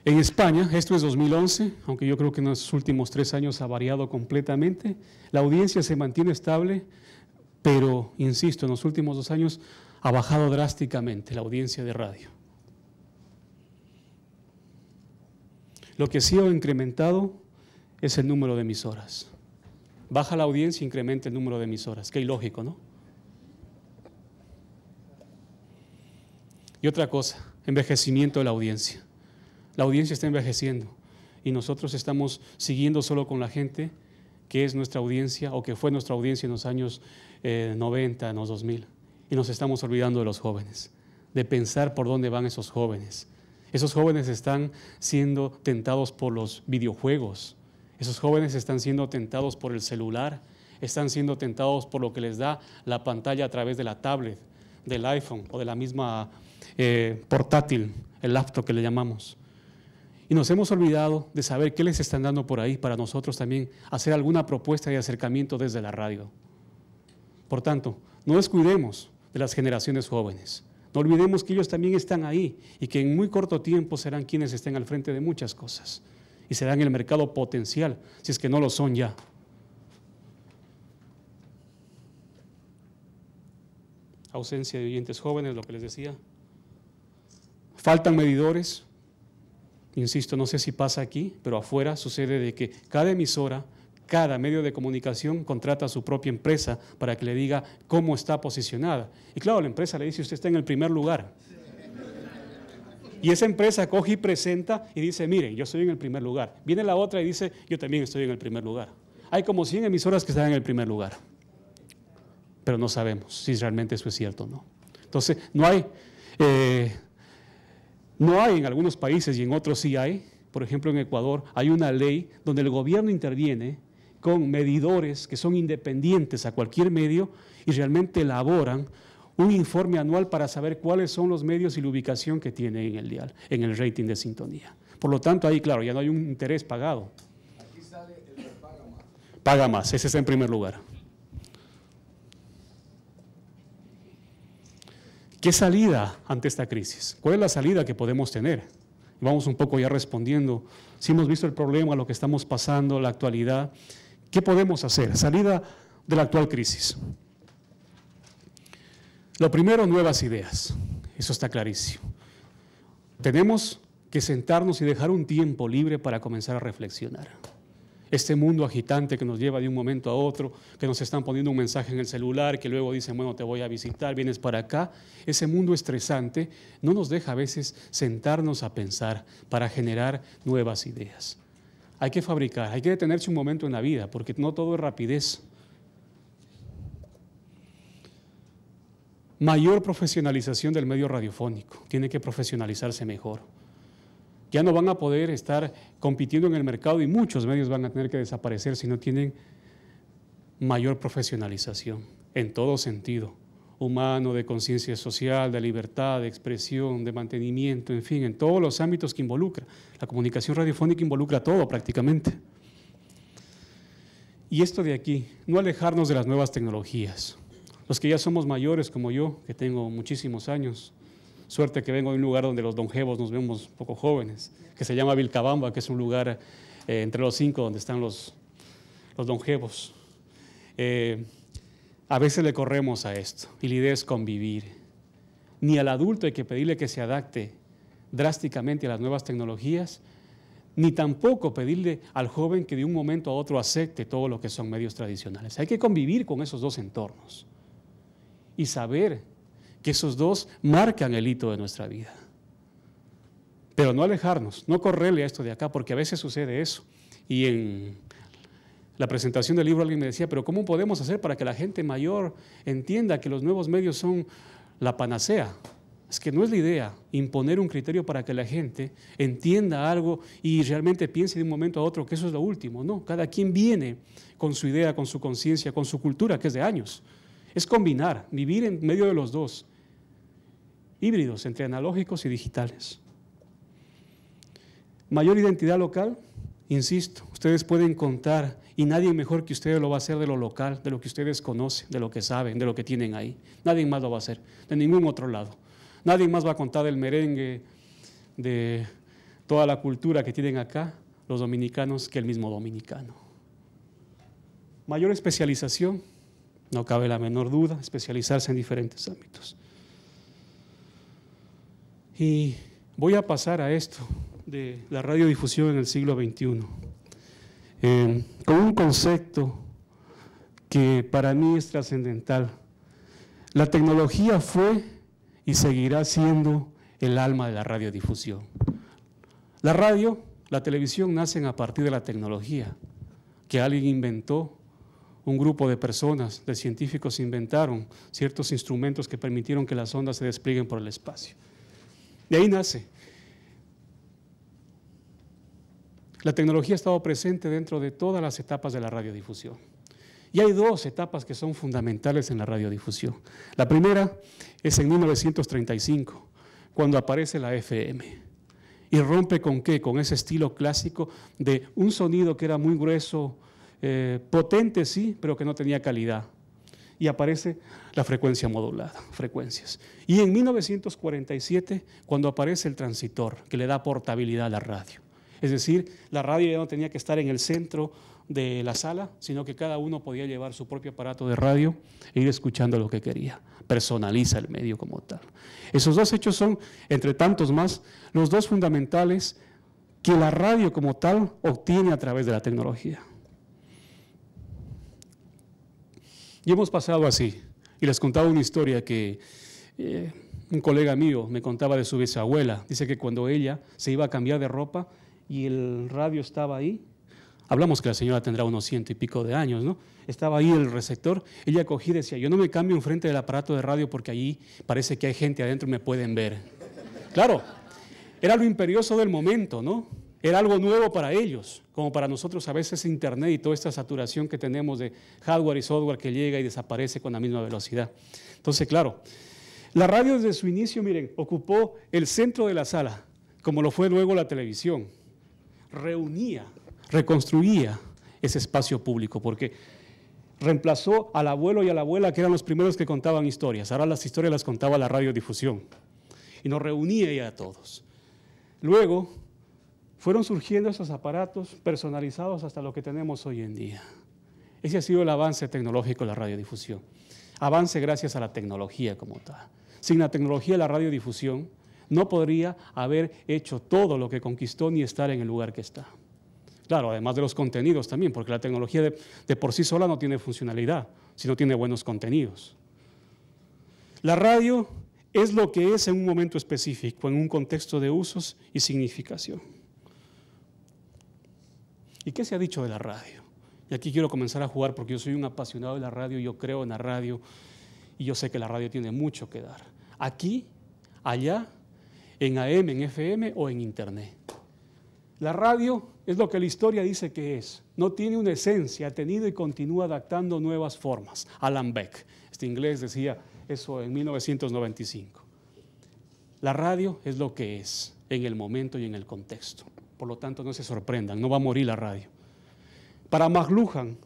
En España, esto es 2011, aunque yo creo que en los últimos 3 años ha variado completamente, la audiencia se mantiene estable, pero, insisto, en los últimos 2 años ha bajado drásticamente la audiencia de radio. Lo que sí ha incrementado es el número de emisoras. Baja la audiencia, incrementa el número de emisoras. Qué ilógico, ¿no? Y otra cosa, envejecimiento de la audiencia. La audiencia está envejeciendo y nosotros estamos siguiendo solo con la gente que es nuestra audiencia o que fue nuestra audiencia en los años 90, en los 2000. Y nos estamos olvidando de los jóvenes, de pensar por dónde van esos jóvenes. Esos jóvenes están siendo tentados por los videojuegos, esos jóvenes están siendo tentados por el celular, están siendo tentados por lo que les da la pantalla a través de la tablet, del iPhone o de la misma portátil, el laptop que le llamamos. Y nos hemos olvidado de saber qué les están dando por ahí para nosotros también hacer alguna propuesta de acercamiento desde la radio. Por tanto, no descuidemos de las generaciones jóvenes. No olvidemos que ellos también están ahí y que en muy corto tiempo serán quienes estén al frente de muchas cosas y serán el mercado potencial, si es que no lo son ya. Ausencia de oyentes jóvenes, lo que les decía. Faltan medidores. Insisto, no sé si pasa aquí, pero afuera sucede de que cada emisora, cada medio de comunicación contrata a su propia empresa para que le diga cómo está posicionada. Y claro, la empresa le dice, usted está en el primer lugar. Y esa empresa coge y presenta y dice, miren, yo estoy en el primer lugar. Viene la otra y dice, yo también estoy en el primer lugar. Hay como 100 emisoras que están en el primer lugar. Pero no sabemos si realmente eso es cierto o no. Entonces, no hay en algunos países y en otros sí hay. Por ejemplo, en Ecuador hay una ley donde el gobierno interviene con medidores que son independientes a cualquier medio y realmente elaboran un informe anual para saber cuáles son los medios y la ubicación que tiene en el dial, en el rating de sintonía. Por lo tanto, ahí, claro, ya no hay un interés pagado. Aquí sale el que paga más. Paga más, ese está en primer lugar. ¿Qué salida ante esta crisis? ¿Cuál es la salida que podemos tener? Vamos un poco ya respondiendo. Si hemos visto el problema, lo que estamos pasando, la actualidad, ¿qué podemos hacer? Salida de la actual crisis. Lo primero, nuevas ideas. Eso está clarísimo. Tenemos que sentarnos y dejar un tiempo libre para comenzar a reflexionar. Este mundo agitante que nos lleva de un momento a otro, que nos están poniendo un mensaje en el celular, que luego dicen, bueno, te voy a visitar, vienes para acá. Ese mundo estresante no nos deja a veces sentarnos a pensar para generar nuevas ideas. Hay que fabricar, hay que detenerse un momento en la vida, porque no todo es rapidez. Mayor profesionalización del medio radiofónico, tiene que profesionalizarse mejor. Ya no van a poder estar compitiendo en el mercado y muchos medios van a tener que desaparecer si no tienen mayor profesionalización en todo sentido, humano, de conciencia social, de libertad, de expresión, de mantenimiento, en fin, en todos los ámbitos que involucra. La comunicación radiofónica involucra todo prácticamente. Y esto de aquí, no alejarnos de las nuevas tecnologías. Los que ya somos mayores como yo, que tengo muchísimos años, suerte que vengo de un lugar donde los longevos nos vemos un poco jóvenes, que se llama Vilcabamba, que es un lugar entre los 5 donde están los longevos. A veces le corremos a esto y la idea es convivir. Ni al adulto hay que pedirle que se adapte drásticamente a las nuevas tecnologías, ni tampoco pedirle al joven que de un momento a otro acepte todo lo que son medios tradicionales. Hay que convivir con esos dos entornos y saber que esos dos marcan el hito de nuestra vida. Pero no alejarnos, no correrle a esto de acá, porque a veces sucede eso. Y en la presentación del libro alguien me decía, pero ¿cómo podemos hacer para que la gente mayor entienda que los nuevos medios son la panacea? Es que no es la idea imponer un criterio para que la gente entienda algo y realmente piense de un momento a otro que eso es lo último. No, cada quien viene con su idea, con su conciencia, con su cultura, que es de años. Es combinar, vivir en medio de los dos. híbridos entre analógicos y digitales. Mayor identidad local, insisto, ustedes pueden contar y nadie mejor que ustedes lo va a hacer de lo local, de lo que ustedes conocen, de lo que saben, de lo que tienen ahí. Nadie más lo va a hacer, de ningún otro lado. Nadie más va a contar del merengue, de toda la cultura que tienen acá los dominicanos que el mismo dominicano. Mayor especialización, no cabe la menor duda, especializarse en diferentes ámbitos. Y voy a pasar a esto de la radiodifusión en el siglo XXI, con un concepto que para mí es trascendental. La tecnología fue y seguirá siendo el alma de la radiodifusión. La radio, la televisión nacen a partir de la tecnología que alguien inventó. Un grupo de personas, de científicos, inventaron ciertos instrumentos que permitieron que las ondas se desplieguen por el espacio. De ahí nace. La tecnología ha estado presente dentro de todas las etapas de la radiodifusión. Y hay dos etapas que son fundamentales en la radiodifusión. La primera es en 1935, cuando aparece la FM. Y rompe ¿con qué? Con ese estilo clásico de un sonido que era muy grueso, potente sí, pero que no tenía calidad. Y aparece la frecuencia modulada, frecuencias. Y en 1947, cuando aparece el transistor, que le da portabilidad a la radio. Es decir, la radio ya no tenía que estar en el centro de la sala, sino que cada uno podía llevar su propio aparato de radio e ir escuchando lo que quería. Personaliza el medio como tal. Esos dos hechos son, entre tantos más, los dos fundamentales que la radio como tal obtiene a través de la tecnología. Y hemos pasado así, y les contaba una historia que un colega mío me contaba de su bisabuela. Dice que cuando ella se iba a cambiar de ropa y el radio estaba ahí, hablamos que la señora tendrá unos 100 y pico de años, ¿no? Estaba ahí el receptor, ella cogía y decía, yo no me cambio enfrente del aparato de radio porque allí parece que hay gente adentro y me pueden ver. Claro, era lo imperioso del momento, ¿no? Era algo nuevo para ellos, como para nosotros a veces Internet y toda esta saturación que tenemos de hardware y software que llega y desaparece con la misma velocidad. Entonces, claro, la radio desde su inicio, miren, ocupó el centro de la sala, como lo fue luego la televisión. Reunía, reconstruía ese espacio público, porque reemplazó al abuelo y a la abuela, que eran los primeros que contaban historias. Ahora las historias las contaba la radiodifusión y nos reunía ya a todos. Luego fueron surgiendo esos aparatos personalizados hasta lo que tenemos hoy en día. Ese ha sido el avance tecnológico de la radiodifusión. Avance gracias a la tecnología como tal. Sin la tecnología, la radiodifusión no podría haber hecho todo lo que conquistó ni estar en el lugar que está. Claro, además de los contenidos también, porque la tecnología de por sí sola no tiene funcionalidad, si no tiene buenos contenidos. La radio es lo que es en un momento específico, en un contexto de usos y significación. ¿Y qué se ha dicho de la radio? Y aquí quiero comenzar a jugar porque yo soy un apasionado de la radio, yo creo en la radio y yo sé que la radio tiene mucho que dar. Aquí, allá, en AM, en FM o en Internet. La radio es lo que la historia dice que es. No tiene una esencia, ha tenido y continúa adaptando nuevas formas. Alan Beck, este inglés, decía eso en 1995. La radio es lo que es en el momento y en el contexto. Por lo tanto, no se sorprendan, no va a morir la radio. Para McLuhan,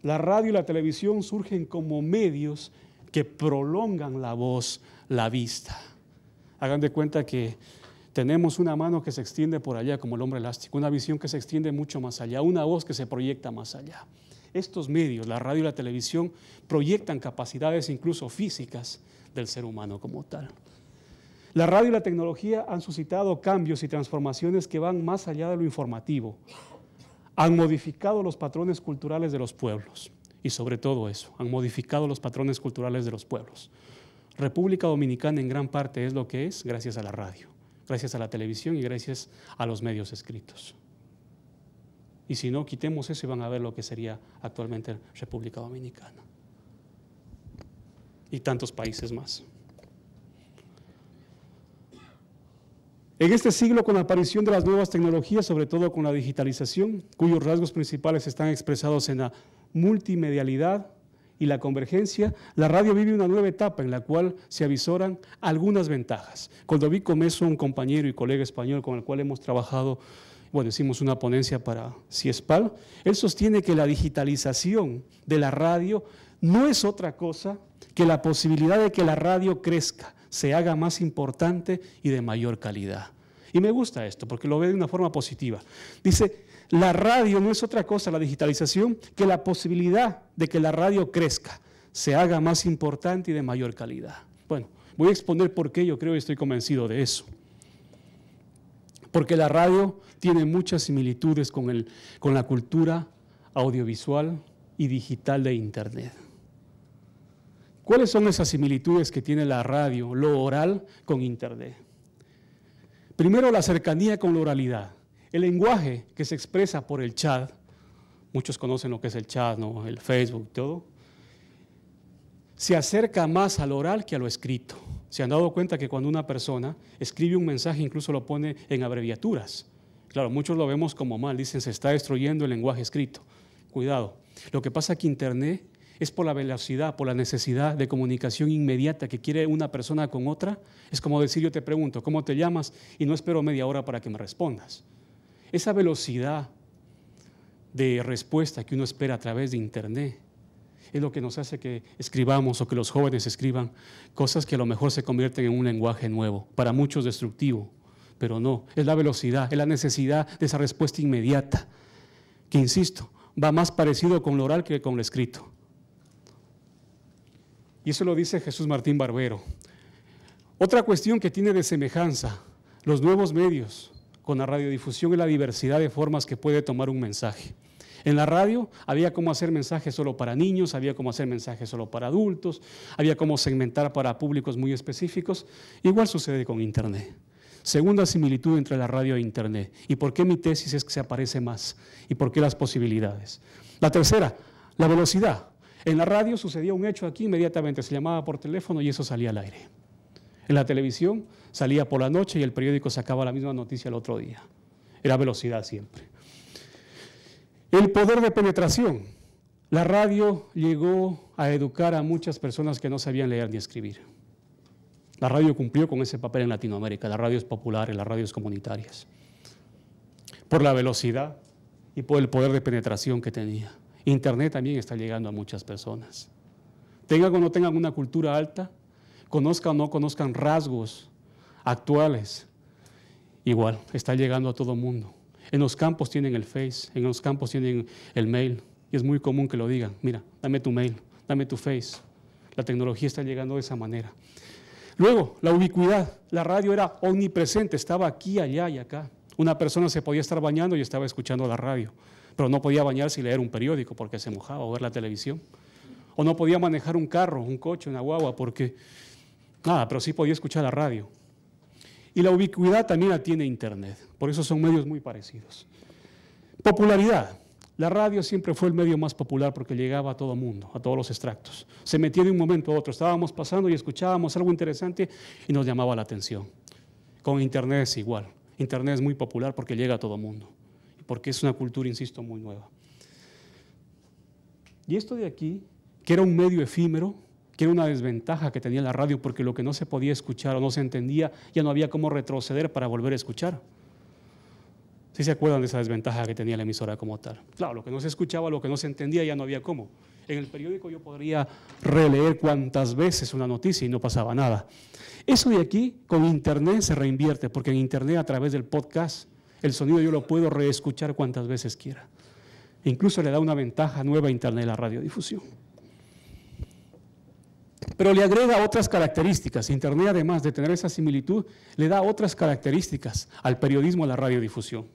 la radio y la televisión surgen como medios que prolongan la voz, la vista. Hagan de cuenta que tenemos una mano que se extiende por allá como el hombre elástico, una visión que se extiende mucho más allá, una voz que se proyecta más allá. Estos medios, la radio y la televisión, proyectan capacidades incluso físicas del ser humano como tal. La radio y la tecnología han suscitado cambios y transformaciones que van más allá de lo informativo. Han modificado los patrones culturales de los pueblos y sobre todo eso, han modificado los patrones culturales de los pueblos. República Dominicana en gran parte es lo que es gracias a la radio, gracias a la televisión y gracias a los medios escritos. Y si no, quitemos eso y van a ver lo que sería actualmente República Dominicana. Y tantos países más. En este siglo, con la aparición de las nuevas tecnologías, sobre todo con la digitalización, cuyos rasgos principales están expresados en la multimedialidad y la convergencia, la radio vive una nueva etapa en la cual se avisoran algunas ventajas. Con David Comeso, un compañero y colega español con el cual hemos trabajado, bueno, hicimos una ponencia para CIESPAL, él sostiene que la digitalización de la radio no es otra cosa que la posibilidad de que la radio crezca, se haga más importante y de mayor calidad. Y me gusta esto porque lo ve de una forma positiva. Dice, la radio no es otra cosa, la digitalización, que la posibilidad de que la radio crezca, se haga más importante y de mayor calidad. Bueno, voy a exponer por qué yo creo y estoy convencido de eso. Porque la radio tiene muchas similitudes con la cultura audiovisual y digital de Internet. ¿Cuáles son esas similitudes que tiene la radio, lo oral, con Internet? Primero, la cercanía con la oralidad. El lenguaje que se expresa por el chat, muchos conocen lo que es el chat, ¿no? El Facebook, todo, se acerca más al oral que a lo escrito. Se han dado cuenta que cuando una persona escribe un mensaje, incluso lo pone en abreviaturas. Claro, muchos lo vemos como mal, dicen se está destruyendo el lenguaje escrito. Cuidado, lo que pasa es que Internet es por la velocidad, por la necesidad de comunicación inmediata que quiere una persona con otra. Es como decir, yo te pregunto, ¿cómo te llamas? Y no espero media hora para que me respondas. Esa velocidad de respuesta que uno espera a través de Internet es lo que nos hace que escribamos o que los jóvenes escriban cosas que a lo mejor se convierten en un lenguaje nuevo, para muchos destructivo, pero no, es la velocidad, es la necesidad de esa respuesta inmediata, que insisto, va más parecido con lo oral que con lo escrito. Y eso lo dice Jesús Martín Barbero. Otra cuestión que tiene de semejanza los nuevos medios con la radiodifusión es la diversidad de formas que puede tomar un mensaje. En la radio había cómo hacer mensajes solo para niños, había cómo hacer mensajes solo para adultos, había cómo segmentar para públicos muy específicos. Igual sucede con Internet. Segunda similitud entre la radio e Internet. ¿Y por qué mi tesis es que se aparece más? ¿Y por qué las posibilidades? La tercera, la velocidad. En la radio sucedía un hecho aquí, inmediatamente se llamaba por teléfono y eso salía al aire. En la televisión salía por la noche y el periódico sacaba la misma noticia el otro día. Era velocidad siempre. El poder de penetración. La radio llegó a educar a muchas personas que no sabían leer ni escribir. La radio cumplió con ese papel en Latinoamérica, las radios populares, las radios comunitarias. Por la velocidad y por el poder de penetración que tenía. Internet también está llegando a muchas personas. Tengan o no tengan una cultura alta, conozcan o no conozcan rasgos actuales, igual, está llegando a todo mundo. En los campos tienen el Face, en los campos tienen el mail, y es muy común que lo digan, mira, dame tu mail, dame tu Face. La tecnología está llegando de esa manera. Luego, la ubicuidad, la radio era omnipresente, estaba aquí, allá y acá. Una persona se podía estar bañando y estaba escuchando la radio, pero no podía bañarse y leer un periódico porque se mojaba o ver la televisión. O no podía manejar un carro, un coche, una guagua porque nada, pero sí podía escuchar la radio. Y la ubicuidad también la tiene Internet, por eso son medios muy parecidos. Popularidad. La radio siempre fue el medio más popular porque llegaba a todo mundo, a todos los extractos. Se metía de un momento a otro, estábamos pasando y escuchábamos algo interesante y nos llamaba la atención. Con Internet es igual. Internet es muy popular porque llega a todo mundo, porque es una cultura, insisto, muy nueva. Y esto de aquí, que era un medio efímero, que era una desventaja que tenía la radio porque lo que no se podía escuchar o no se entendía, ya no había cómo retroceder para volver a escuchar. ¿Sí se acuerdan de esa desventaja que tenía la emisora como tal? Claro, lo que no se escuchaba, lo que no se entendía, ya no había cómo. En el periódico yo podría releer cuantas veces una noticia y no pasaba nada. Eso de aquí con Internet se reinvierte, porque en Internet a través del podcast el sonido yo lo puedo reescuchar cuantas veces quiera. E incluso le da una ventaja nueva a Internet a la radiodifusión. Pero le agrega otras características. Internet, además de tener esa similitud, le da otras características al periodismo, a la radiodifusión.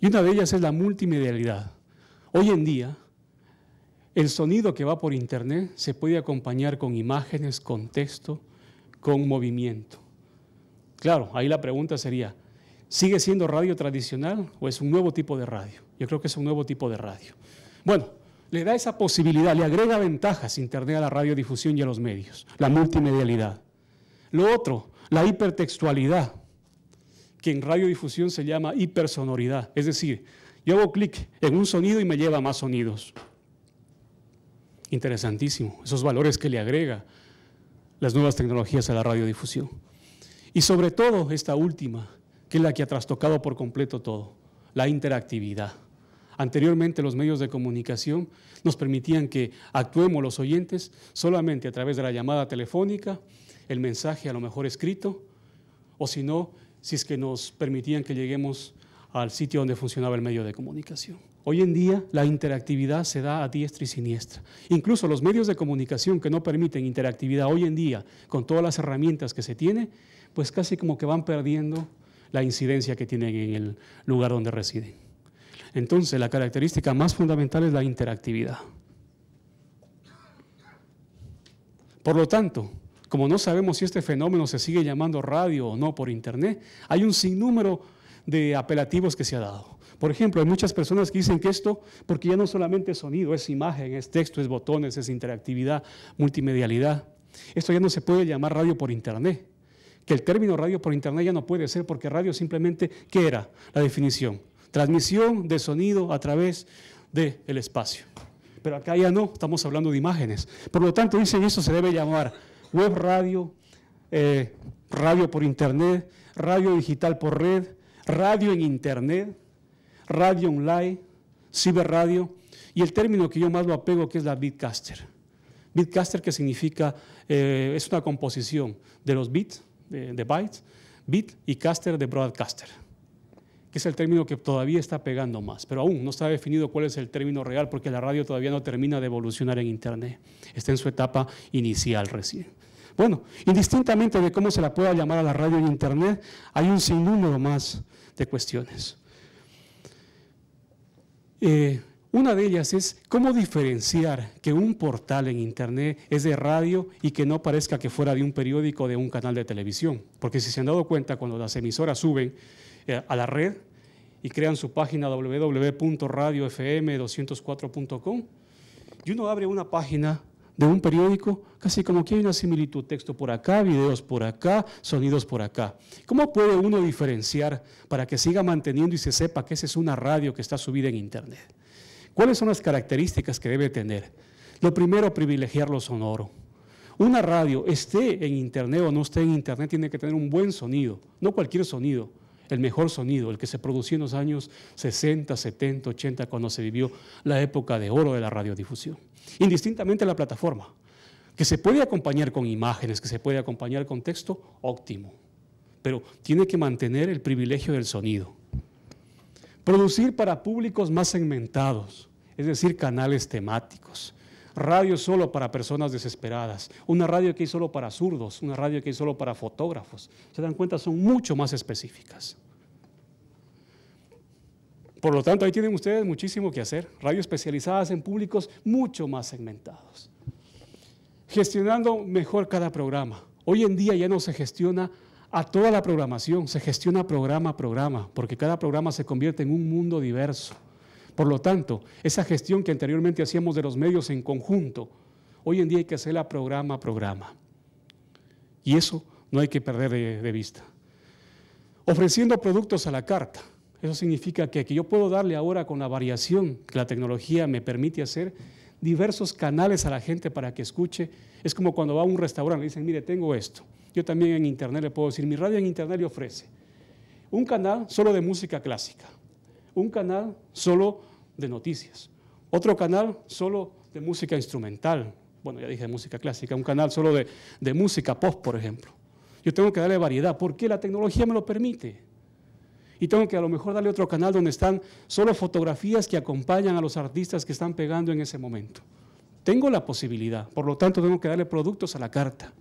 Y una de ellas es la multimedialidad. Hoy en día, el sonido que va por Internet se puede acompañar con imágenes, con texto, con movimiento. Claro, ahí la pregunta sería, ¿sigue siendo radio tradicional o es un nuevo tipo de radio? Yo creo que es un nuevo tipo de radio. Bueno, le da esa posibilidad, le agrega ventajas Internet a la radiodifusión y a los medios, la multimedialidad. Lo otro, la hipertextualidad, que en radiodifusión se llama hipersonoridad. Es decir, yo hago clic en un sonido y me lleva a más sonidos. Interesantísimo, esos valores que le agrega las nuevas tecnologías a la radiodifusión. Y sobre todo esta última, que es la que ha trastocado por completo todo, la interactividad. Anteriormente los medios de comunicación nos permitían que actuemos los oyentes solamente a través de la llamada telefónica, el mensaje a lo mejor escrito, o si no, si es que nos permitían que lleguemos al sitio donde funcionaba el medio de comunicación. Hoy en día la interactividad se da a diestra y siniestra. Incluso los medios de comunicación que no permiten interactividad hoy en día, con todas las herramientas que se tiene, pues casi como que van perdiendo la incidencia que tienen en el lugar donde residen. Entonces, la característica más fundamental es la interactividad. Por lo tanto, como no sabemos si este fenómeno se sigue llamando radio o no por internet, hay un sinnúmero de apelativos que se ha dado. Por ejemplo, hay muchas personas que dicen que esto, porque ya no solamente es sonido, es imagen, es texto, es botones, es interactividad, multimedialidad. Esto ya no se puede llamar radio por internet. Que el término radio por internet ya no puede ser, porque radio simplemente, ¿qué era la definición? Transmisión de sonido a través del espacio. Pero acá ya no, estamos hablando de imágenes. Por lo tanto, dicen eso se debe llamar web radio, radio por internet, radio digital por red, radio en internet, radio online, ciberradio, y el término que yo más lo apego, que es la bitcaster. Bitcaster, que significa, es una composición de los bits, de bytes, bit y caster de broadcaster, que es el término que todavía está pegando más, pero aún no está definido cuál es el término real, porque la radio todavía no termina de evolucionar en internet, está en su etapa inicial recién. Bueno, indistintamente de cómo se la pueda llamar a la radio en internet, hay un sinnúmero más de cuestiones. Una de ellas es cómo diferenciar que un portal en internet es de radio y que no parezca que fuera de un periódico o de un canal de televisión. Porque si se han dado cuenta, cuando las emisoras suben a la red y crean su página www.radiofm204.com, y uno abre una página de un periódico, casi como que hay una similitud, texto por acá, videos por acá, sonidos por acá. ¿Cómo puede uno diferenciar para que siga manteniendo y se sepa que esa es una radio que está subida en internet? ¿Cuáles son las características que debe tener? Lo primero, privilegiar lo sonoro. Una radio, esté en internet o no esté en internet, tiene que tener un buen sonido, no cualquier sonido, el mejor sonido, el que se producía en los años 60, 70, 80, cuando se vivió la época de oro de la radiodifusión. Indistintamente la plataforma, que se puede acompañar con imágenes, que se puede acompañar con texto, óptimo, pero tiene que mantener el privilegio del sonido. Producir para públicos más segmentados, es decir, canales temáticos. Radio solo para personas desesperadas, una radio que hay solo para zurdos, una radio que hay solo para fotógrafos. Se dan cuenta, son mucho más específicas. Por lo tanto, ahí tienen ustedes muchísimo que hacer. Radio especializadas en públicos mucho más segmentados. Gestionando mejor cada programa. Hoy en día ya no se gestiona a toda la programación, se gestiona programa a programa, porque cada programa se convierte en un mundo diverso. Por lo tanto, esa gestión que anteriormente hacíamos de los medios en conjunto, hoy en día hay que hacerla programa a programa. Y eso no hay que perder de vista. Ofreciendo productos a la carta. Eso significa que yo puedo darle ahora, con la variación que la tecnología me permite hacer, diversos canales a la gente para que escuche. Es como cuando va a un restaurante, le dicen, mire, tengo esto. Yo también en internet le puedo decir, mi radio en internet le ofrece un canal solo de música clásica, un canal solo de noticias, otro canal solo de música instrumental, bueno, ya dije música clásica, un canal solo de música pop, por ejemplo. Yo tengo que darle variedad, porque la tecnología me lo permite. Y tengo que a lo mejor darle otro canal donde están solo fotografías que acompañan a los artistas que están pegando en ese momento. Tengo la posibilidad, por lo tanto tengo que darle productos a la carta.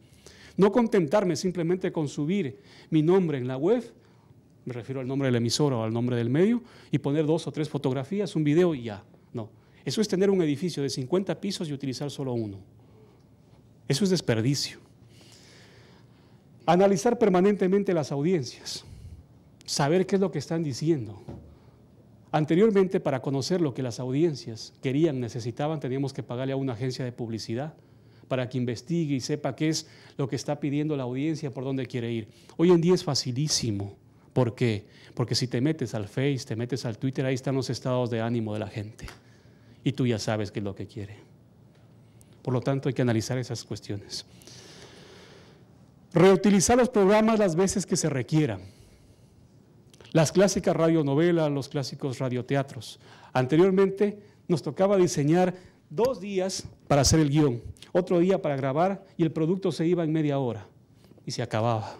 No contentarme simplemente con subir mi nombre en la web, me refiero al nombre de la emisora o al nombre del medio, y poner 2 o 3 fotografías, un video y ya. No, eso es tener un edificio de 50 pisos y utilizar solo uno. Eso es desperdicio. Analizar permanentemente las audiencias, saber qué es lo que están diciendo. Anteriormente, para conocer lo que las audiencias querían, necesitaban, teníamos que pagarle a una agencia de publicidad para que investigue y sepa qué es lo que está pidiendo la audiencia, por dónde quiere ir. Hoy en día es facilísimo. ¿Por qué? Porque si te metes al Face, te metes al Twitter, ahí están los estados de ánimo de la gente. Y tú ya sabes qué es lo que quiere. Por lo tanto, hay que analizar esas cuestiones. Reutilizar los programas las veces que se requieran. Las clásicas radionovelas, los clásicos radioteatros. Anteriormente nos tocaba diseñar 2 días para hacer el guión, otro día para grabar y el producto se iba en media hora y se acababa.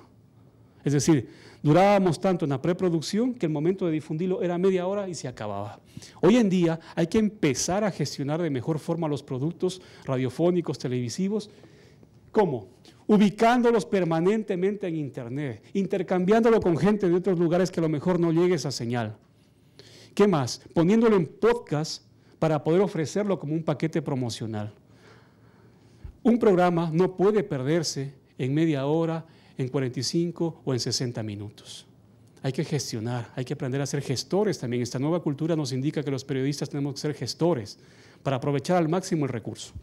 Es decir, durábamos tanto en la preproducción que el momento de difundirlo era media hora y se acababa. Hoy en día hay que empezar a gestionar de mejor forma los productos radiofónicos, televisivos. ¿Cómo? Ubicándolos permanentemente en Internet, intercambiándolo con gente de otros lugares que a lo mejor no llegue esa señal. ¿Qué más? Poniéndolo en podcast para poder ofrecerlo como un paquete promocional. Un programa no puede perderse en media hora, en 45 o en 60 minutos. Hay que gestionar, hay que aprender a ser gestores también. Esta nueva cultura nos indica que los periodistas tenemos que ser gestores para aprovechar al máximo el recurso.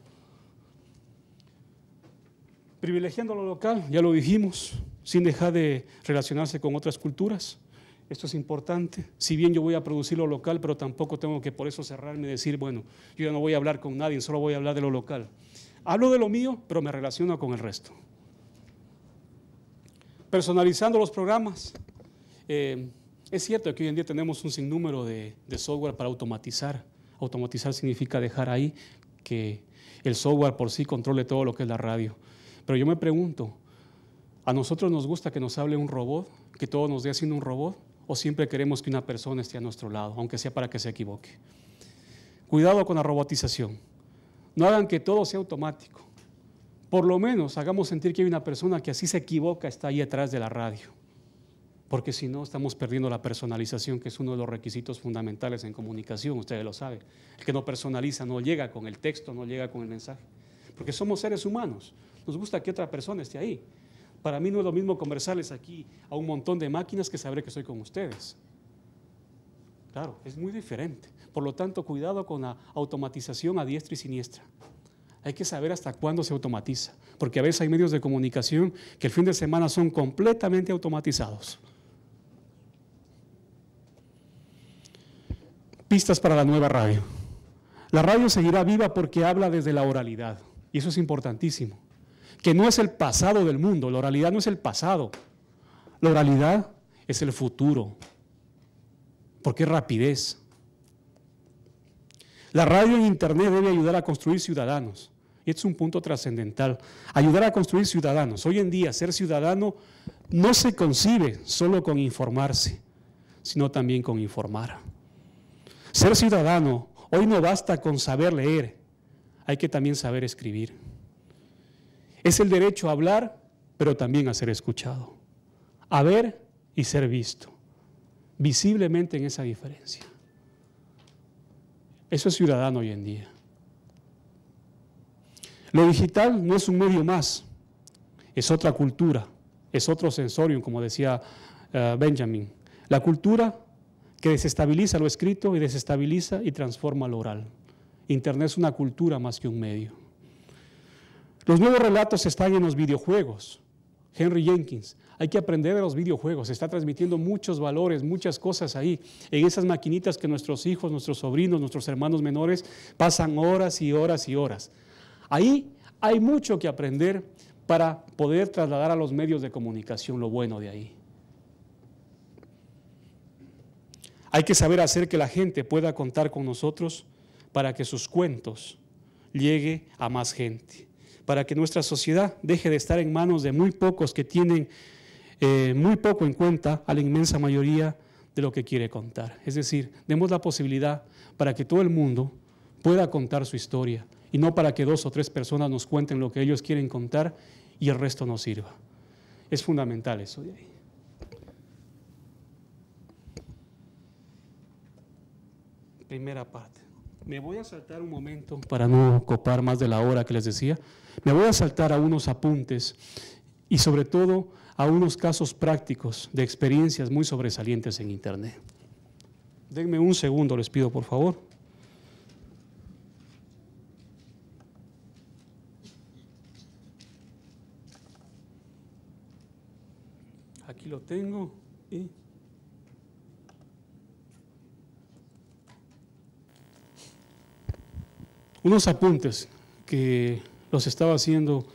Privilegiando lo local, ya lo dijimos, sin dejar de relacionarse con otras culturas. Esto es importante. Si bien yo voy a producir lo local, pero tampoco tengo que por eso cerrarme y decir, bueno, yo ya no voy a hablar con nadie, solo voy a hablar de lo local. Hablo de lo mío, pero me relaciono con el resto. Personalizando los programas. Es cierto que hoy en día tenemos un sinnúmero de software para automatizar. Automatizar significa dejar ahí que el software por sí controle todo lo que es la radio. Pero yo me pregunto, ¿a nosotros nos gusta que nos hable un robot, que todo nos dé haciendo un robot? ¿O siempre queremos que una persona esté a nuestro lado, aunque sea para que se equivoque? Cuidado con la robotización. No hagan que todo sea automático. Por lo menos hagamos sentir que hay una persona que así se equivoca, está ahí atrás de la radio. Porque si no, estamos perdiendo la personalización, que es uno de los requisitos fundamentales en comunicación, ustedes lo saben. El que no personaliza no llega con el texto, no llega con el mensaje. Porque somos seres humanos, nos gusta que otra persona esté ahí. Para mí no es lo mismo conversarles aquí a un montón de máquinas que saber que estoy con ustedes. Claro, es muy diferente. Por lo tanto, cuidado con la automatización a diestra y siniestra. Hay que saber hasta cuándo se automatiza, porque a veces hay medios de comunicación que el fin de semana son completamente automatizados. Pistas para la nueva radio. La radio seguirá viva porque habla desde la oralidad, y eso es importantísimo. Que no es el pasado del mundo, la oralidad no es el pasado, la oralidad es el futuro, porque es rapidez. La radio en Internet debe ayudar a construir ciudadanos, y este es un punto trascendental, ayudar a construir ciudadanos. Hoy en día ser ciudadano no se concibe solo con informarse, sino también con informar. Ser ciudadano hoy no basta con saber leer, hay que también saber escribir. Es el derecho a hablar, pero también a ser escuchado, a ver y ser visto, visiblemente en esa diferencia. Eso es ciudadano hoy en día. Lo digital no es un medio más, es otra cultura, es otro sensorium, como decía Benjamin. La cultura que desestabiliza lo escrito y desestabiliza y transforma lo oral. Internet es una cultura más que un medio. Los nuevos relatos están en los videojuegos. Henry Jenkins, hay que aprender de los videojuegos, se está transmitiendo muchos valores, muchas cosas ahí, en esas maquinitas que nuestros hijos, nuestros sobrinos, nuestros hermanos menores pasan horas y horas y horas. Ahí hay mucho que aprender para poder trasladar a los medios de comunicación lo bueno de ahí. Hay que saber hacer que la gente pueda contar con nosotros para que sus cuentos lleguen a más gente, para que nuestra sociedad deje de estar en manos de muy pocos que tienen muy poco en cuenta a la inmensa mayoría de lo que quiere contar. Es decir, demos la posibilidad para que todo el mundo pueda contar su historia y no para que 2 o 3 personas nos cuenten lo que ellos quieren contar y el resto no sirva. Es fundamental eso de ahí. Primera parte. Me voy a saltar un momento para no copar más de la hora que les decía. Me voy a saltar a unos apuntes y sobre todo a unos casos prácticos de experiencias muy sobresalientes en Internet. Denme un segundo, les pido por favor. Aquí lo tengo y... unos apuntes que los estaba haciendo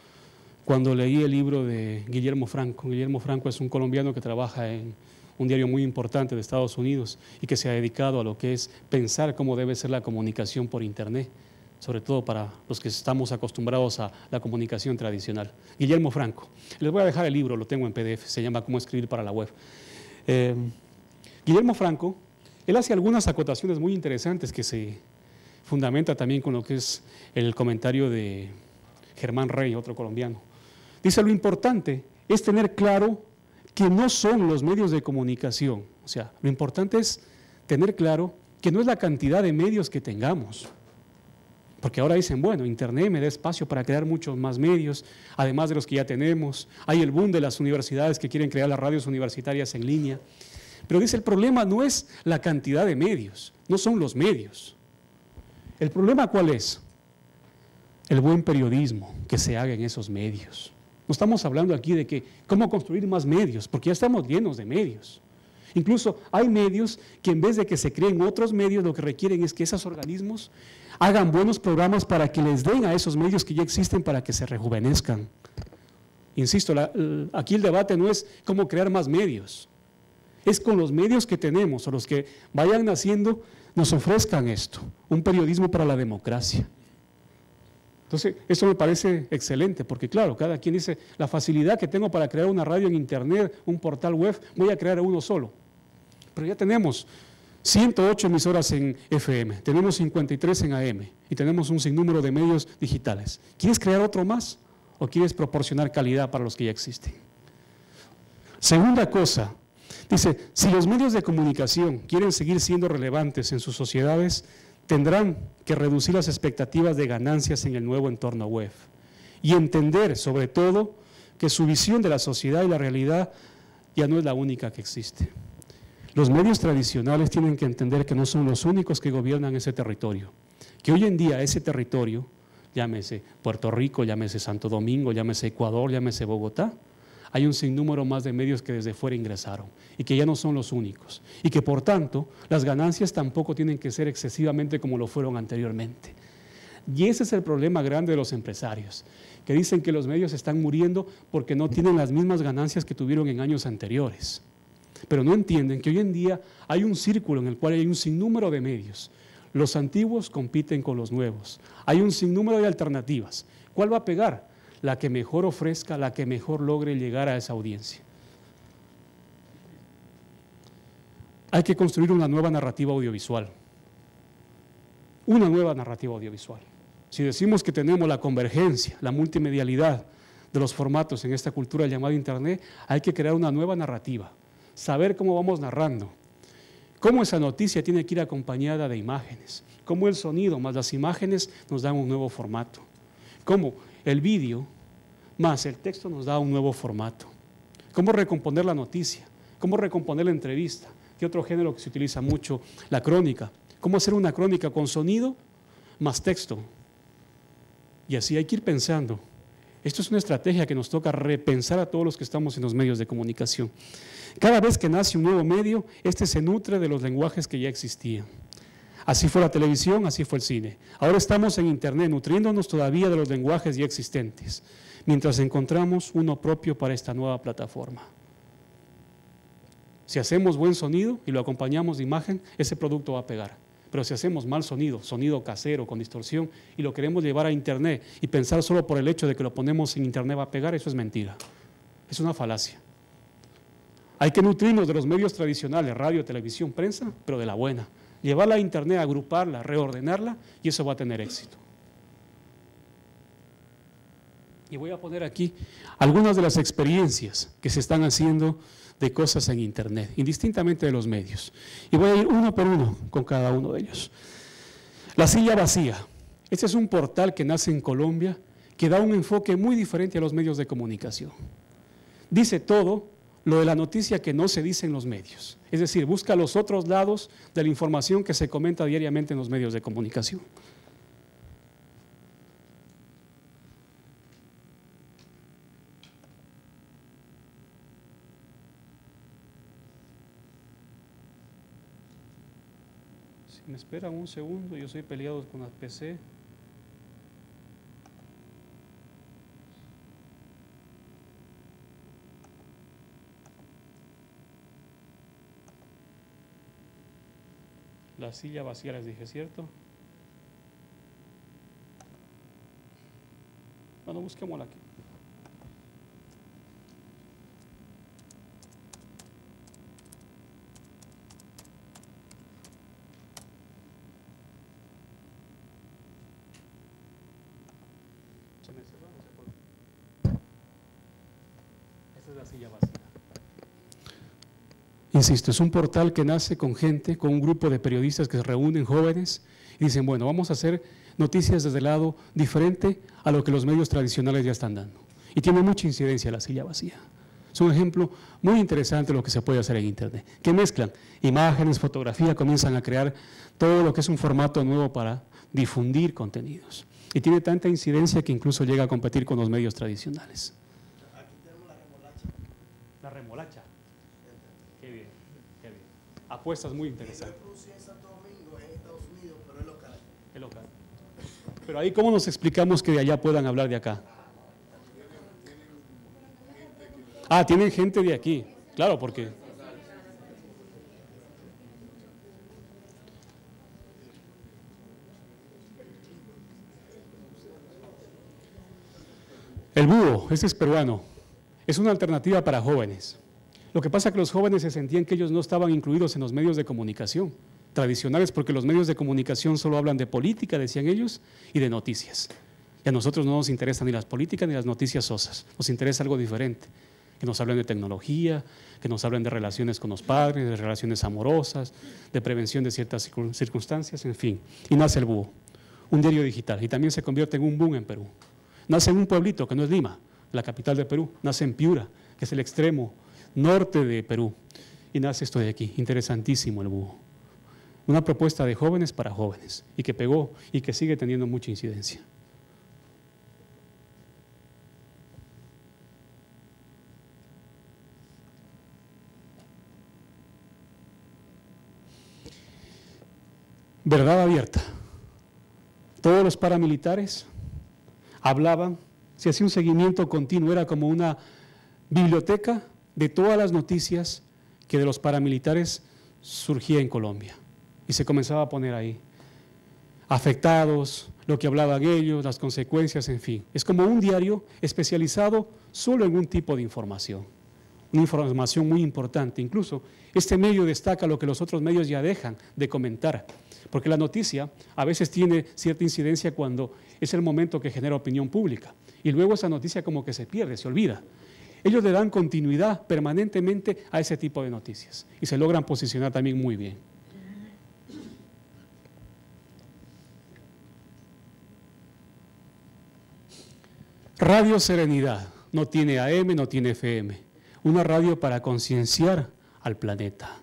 cuando leí el libro de Guillermo Franco. Guillermo Franco es un colombiano que trabaja en un diario muy importante de Estados Unidos y que se ha dedicado a lo que es pensar cómo debe ser la comunicación por Internet, sobre todo para los que estamos acostumbrados a la comunicación tradicional. Guillermo Franco. Les voy a dejar el libro, lo tengo en PDF, se llama Cómo escribir para la web. Guillermo Franco, él hace algunas acotaciones muy interesantes que se fundamenta también con lo que es el comentario de Germán Rey, otro colombiano. Dice, lo importante es tener claro que no son los medios de comunicación. O sea, lo importante es tener claro que no es la cantidad de medios que tengamos. Porque ahora dicen, bueno, Internet me da espacio para crear muchos más medios, además de los que ya tenemos. Hay el boom de las universidades que quieren crear las radios universitarias en línea. Pero dice, el problema no es la cantidad de medios, no son los medios. ¿El problema cuál es? El buen periodismo que se haga en esos medios. No estamos hablando aquí de que cómo construir más medios, porque ya estamos llenos de medios. Incluso hay medios que en vez de que se creen otros medios, lo que requieren es que esos organismos hagan buenos programas para que les den a esos medios que ya existen para que se rejuvenezcan. Insisto, aquí el debate no es cómo crear más medios, es con los medios que tenemos o los que vayan naciendo nos ofrezcan esto, un periodismo para la democracia. Entonces, eso me parece excelente, porque claro, cada quien dice, la facilidad que tengo para crear una radio en Internet, un portal web, voy a crear uno solo. Pero ya tenemos 108 emisoras en FM, tenemos 53 en AM y tenemos un sinnúmero de medios digitales. ¿Quieres crear otro más o quieres proporcionar calidad para los que ya existen? Segunda cosa, dice, si los medios de comunicación quieren seguir siendo relevantes en sus sociedades, tendrán que reducir las expectativas de ganancias en el nuevo entorno web y entender, sobre todo, que su visión de la sociedad y la realidad ya no es la única que existe. Los medios tradicionales tienen que entender que no son los únicos que gobiernan ese territorio, que hoy en día ese territorio, llámese Puerto Rico, llámese Santo Domingo, llámese Ecuador, llámese Bogotá, hay un sinnúmero más de medios que desde fuera ingresaron y que ya no son los únicos y que por tanto las ganancias tampoco tienen que ser excesivamente como lo fueron anteriormente. Y ese es el problema grande de los empresarios, que dicen que los medios están muriendo porque no tienen las mismas ganancias que tuvieron en años anteriores. Pero no entienden que hoy en día hay un círculo en el cual hay un sinnúmero de medios. Los antiguos compiten con los nuevos. Hay un sinnúmero de alternativas. ¿Cuál va a pegar? La que mejor ofrezca, la que mejor logre llegar a esa audiencia. Hay que construir una nueva narrativa audiovisual. Una nueva narrativa audiovisual. Si decimos que tenemos la convergencia, la multimedialidad de los formatos en esta cultura llamada Internet, hay que crear una nueva narrativa. Saber cómo vamos narrando, cómo esa noticia tiene que ir acompañada de imágenes, cómo el sonido más las imágenes nos dan un nuevo formato, cómo el vídeo más el texto nos da un nuevo formato, cómo recomponer la noticia, cómo recomponer la entrevista, que otro género que se utiliza mucho, la crónica, cómo hacer una crónica con sonido más texto. Y así hay que ir pensando. Esto es una estrategia que nos toca repensar a todos los que estamos en los medios de comunicación. Cada vez que nace un nuevo medio, este se nutre de los lenguajes que ya existían. Así fue la televisión, así fue el cine. Ahora estamos en Internet, nutriéndonos todavía de los lenguajes ya existentes, mientras encontramos uno propio para esta nueva plataforma. Si hacemos buen sonido y lo acompañamos de imagen, ese producto va a pegar. Pero si hacemos mal sonido, sonido casero, con distorsión, y lo queremos llevar a Internet y pensar solo por el hecho de que lo ponemos en Internet va a pegar, eso es mentira. Es una falacia. Hay que nutrirnos de los medios tradicionales, radio, televisión, prensa, pero de la buena. Llevarla a Internet, agruparla, reordenarla, y eso va a tener éxito. Y voy a poner aquí algunas de las experiencias que se están haciendo de cosas en Internet, indistintamente de los medios. Y voy a ir uno por uno con cada uno de ellos. La silla vacía. Este es un portal que nace en Colombia, que da un enfoque muy diferente a los medios de comunicación. Dice todo lo de la noticia que no se dice en los medios. Es decir, busca los otros lados de la información que se comenta diariamente en los medios de comunicación. Si me esperan un segundo, yo soy peleado con la PC. La silla vacía les dije, ¿cierto? Bueno, busquémosla aquí. Se me cerró, no sé por qué. Esta es la silla vacía. Insisto, es un portal que nace con gente, con un grupo de periodistas que se reúnen, jóvenes, y dicen, bueno, vamos a hacer noticias desde el lado diferente a lo que los medios tradicionales ya están dando. Y tiene mucha incidencia la silla vacía. Es un ejemplo muy interesante de lo que se puede hacer en Internet, que mezclan imágenes, fotografía, comienzan a crear todo lo que es un formato nuevo para difundir contenidos. Y tiene tanta incidencia que incluso llega a competir con los medios tradicionales. Aquí tenemos la remolacha. La remolacha. Qué bien, qué bien. Apuestas muy interesantes. Yo producí en Santo Domingo, en Estados Unidos, pero es local. Es local. Pero ahí, ¿cómo nos explicamos que de allá puedan hablar de acá? Ah, tienen gente de aquí. Claro, porque... El búho, ese es peruano, es una alternativa para jóvenes. Lo que pasa es que los jóvenes se sentían que ellos no estaban incluidos en los medios de comunicación tradicionales, porque los medios de comunicación solo hablan de política, decían ellos, y de noticias. Y a nosotros no nos interesan ni las políticas ni las noticias sosas, nos interesa algo diferente, que nos hablen de tecnología, que nos hablen de relaciones con los padres, de relaciones amorosas, de prevención de ciertas circunstancias, en fin. Y nace el búho, un diario digital, y también se convierte en un boom en Perú. Nace en un pueblito que no es Lima, la capital de Perú, nace en Piura, que es el extremo norte de Perú, y nace esto de aquí, interesantísimo el búho. Una propuesta de jóvenes para jóvenes, y que pegó y que sigue teniendo mucha incidencia. Verdad abierta. Todos los paramilitares hablaban, se hacía un seguimiento continuo, era como una biblioteca de todas las noticias que de los paramilitares surgía en Colombia. Y se comenzaba a poner ahí, afectados, lo que hablaban ellos, las consecuencias, en fin. Es como un diario especializado solo en un tipo de información, una información muy importante. Incluso este medio destaca lo que los otros medios ya dejan de comentar, porque la noticia a veces tiene cierta incidencia cuando es el momento que genera opinión pública, y luego esa noticia como que se pierde, se olvida. Ellos le dan continuidad permanentemente a ese tipo de noticias, y se logran posicionar también muy bien. Radio Serenidad, no tiene AM, no tiene FM, una radio para concienciar al planeta.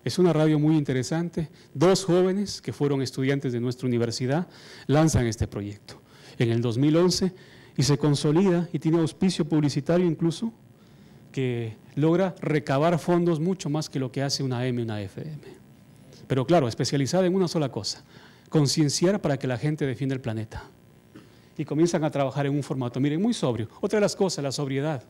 Es una radio muy interesante. 2 jóvenes que fueron estudiantes de nuestra universidad lanzan este proyecto en el 2011 y se consolida y tiene auspicio publicitario incluso que logra recabar fondos mucho más que lo que hace una AM y una FM. Pero claro, especializada en una sola cosa, concienciar para que la gente defienda el planeta. Y comienzan a trabajar en un formato, miren, muy sobrio. Otra de las cosas, la sobriedad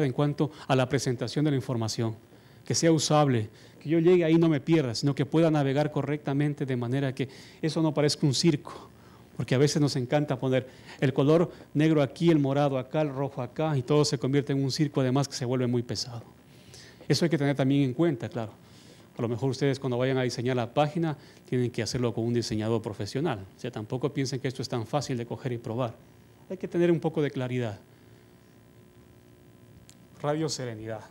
en cuanto a la presentación de la información, que sea usable, que yo llegue ahí y no me pierda, sino que pueda navegar correctamente de manera que eso no parezca un circo, porque a veces nos encanta poner el color negro aquí, el morado acá, el rojo acá, y todo se convierte en un circo, además que se vuelve muy pesado. Eso hay que tener también en cuenta, claro. A lo mejor ustedes cuando vayan a diseñar la página tienen que hacerlo con un diseñador profesional. O sea, tampoco piensen que esto es tan fácil de coger y probar. Hay que tener un poco de claridad. Radio Serenidad.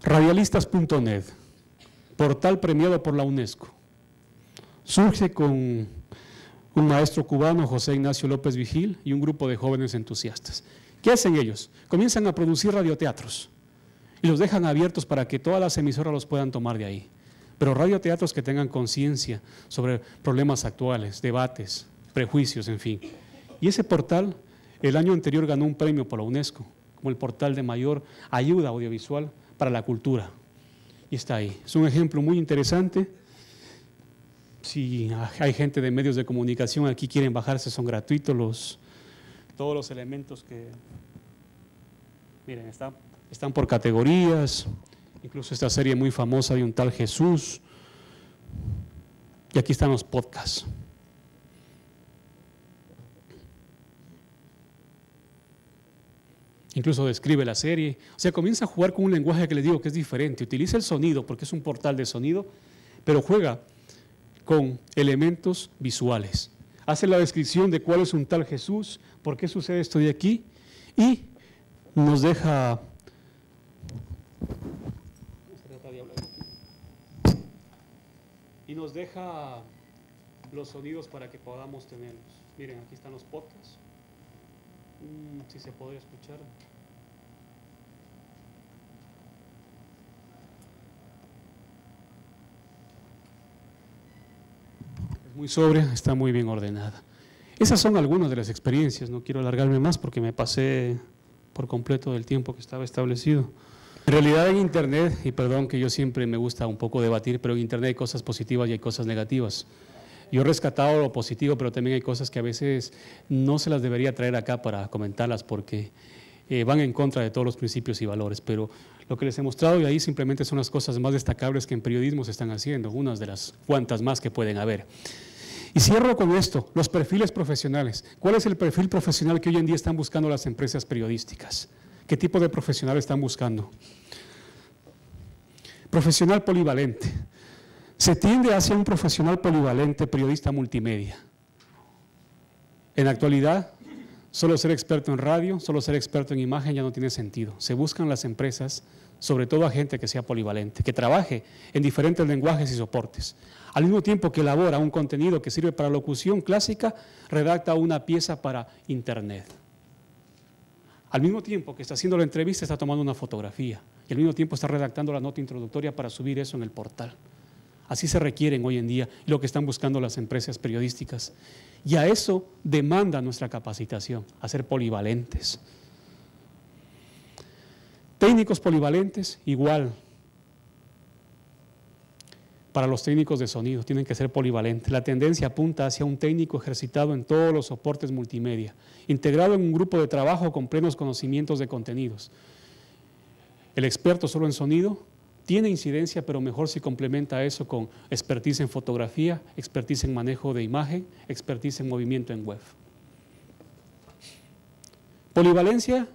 Radialistas.net, portal premiado por la UNESCO. Surge con un maestro cubano, José Ignacio López Vigil, y un grupo de jóvenes entusiastas. ¿Qué hacen ellos? Comienzan a producir radioteatros y los dejan abiertos para que todas las emisoras los puedan tomar de ahí. Pero radioteatros que tengan conciencia sobre problemas actuales, debates, prejuicios, en fin. Y ese portal, el año anterior ganó un premio por la UNESCO, como el portal de mayor ayuda audiovisual para la cultura. Y está ahí. Es un ejemplo muy interesante. Si hay gente de medios de comunicación aquí quieren bajarse, son gratuitos todos los elementos que... Miren, está Están por categorías, incluso esta serie muy famosa de un tal Jesús. Y aquí están los podcasts. Incluso describe la serie. O sea, comienza a jugar con un lenguaje que les digo que es diferente. Utiliza el sonido porque es un portal de sonido, pero juega con elementos visuales. Hace la descripción de cuál es un tal Jesús, por qué sucede esto de aquí, y nos deja... Y nos deja los sonidos para que podamos tenerlos. Miren, aquí están los podcasts. Si se podría escuchar. Es muy sobria, está muy bien ordenada. Esas son algunas de las experiencias, no quiero alargarme más porque me pasé por completo del tiempo que estaba establecido. En realidad en Internet, y perdón que yo siempre me gusta un poco debatir, pero en Internet hay cosas positivas y hay cosas negativas. Yo he rescatado lo positivo, pero también hay cosas que a veces no se las debería traer acá para comentarlas porque van en contra de todos los principios y valores, pero lo que les he mostrado y ahí simplemente son las cosas más destacables que en periodismo se están haciendo, unas de las cuantas más que pueden haber. Y cierro con esto, los perfiles profesionales. ¿Cuál es el perfil profesional que hoy en día están buscando las empresas periodísticas? ¿Qué tipo de profesional están buscando? Profesional polivalente. Se tiende hacia un profesional polivalente, periodista multimedia. En la actualidad, solo ser experto en radio, solo ser experto en imagen ya no tiene sentido. Se buscan las empresas, sobre todo a gente que sea polivalente, que trabaje en diferentes lenguajes y soportes. Al mismo tiempo que elabora un contenido que sirve para locución clásica, redacta una pieza para Internet. Al mismo tiempo que está haciendo la entrevista, está tomando una fotografía. Y al mismo tiempo está redactando la nota introductoria para subir eso en el portal. Así se requieren hoy en día lo que están buscando las empresas periodísticas. Y a eso demanda nuestra capacitación, a ser polivalentes. Técnicos polivalentes, igual. Para los técnicos de sonido, tienen que ser polivalentes. La tendencia apunta hacia un técnico ejercitado en todos los soportes multimedia, integrado en un grupo de trabajo con plenos conocimientos de contenidos. El experto solo en sonido tiene incidencia, pero mejor si complementa eso con expertise en fotografía, expertise en manejo de imagen, expertise en movimiento en web. Polivalencia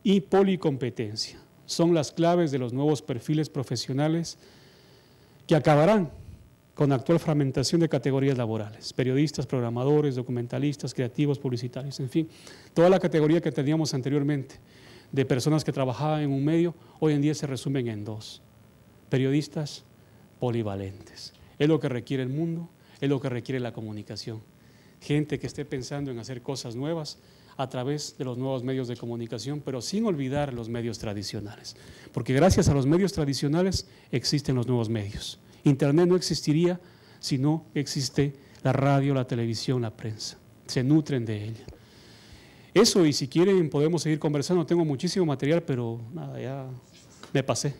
y policompetencia son las claves de los nuevos perfiles profesionales que acabarán con la actual fragmentación de categorías laborales, periodistas, programadores, documentalistas, creativos, publicitarios, en fin, toda la categoría que teníamos anteriormente de personas que trabajaban en un medio, hoy en día se resumen en dos: periodistas polivalentes. Es lo que requiere el mundo, es lo que requiere la comunicación. Gente que esté pensando en hacer cosas nuevas a través de los nuevos medios de comunicación, pero sin olvidar los medios tradicionales. Porque gracias a los medios tradicionales existen los nuevos medios. Internet no existiría si no existe la radio, la televisión, la prensa. Se nutren de ella. Eso, y si quieren podemos seguir conversando. Tengo muchísimo material, pero nada, ya me pasé.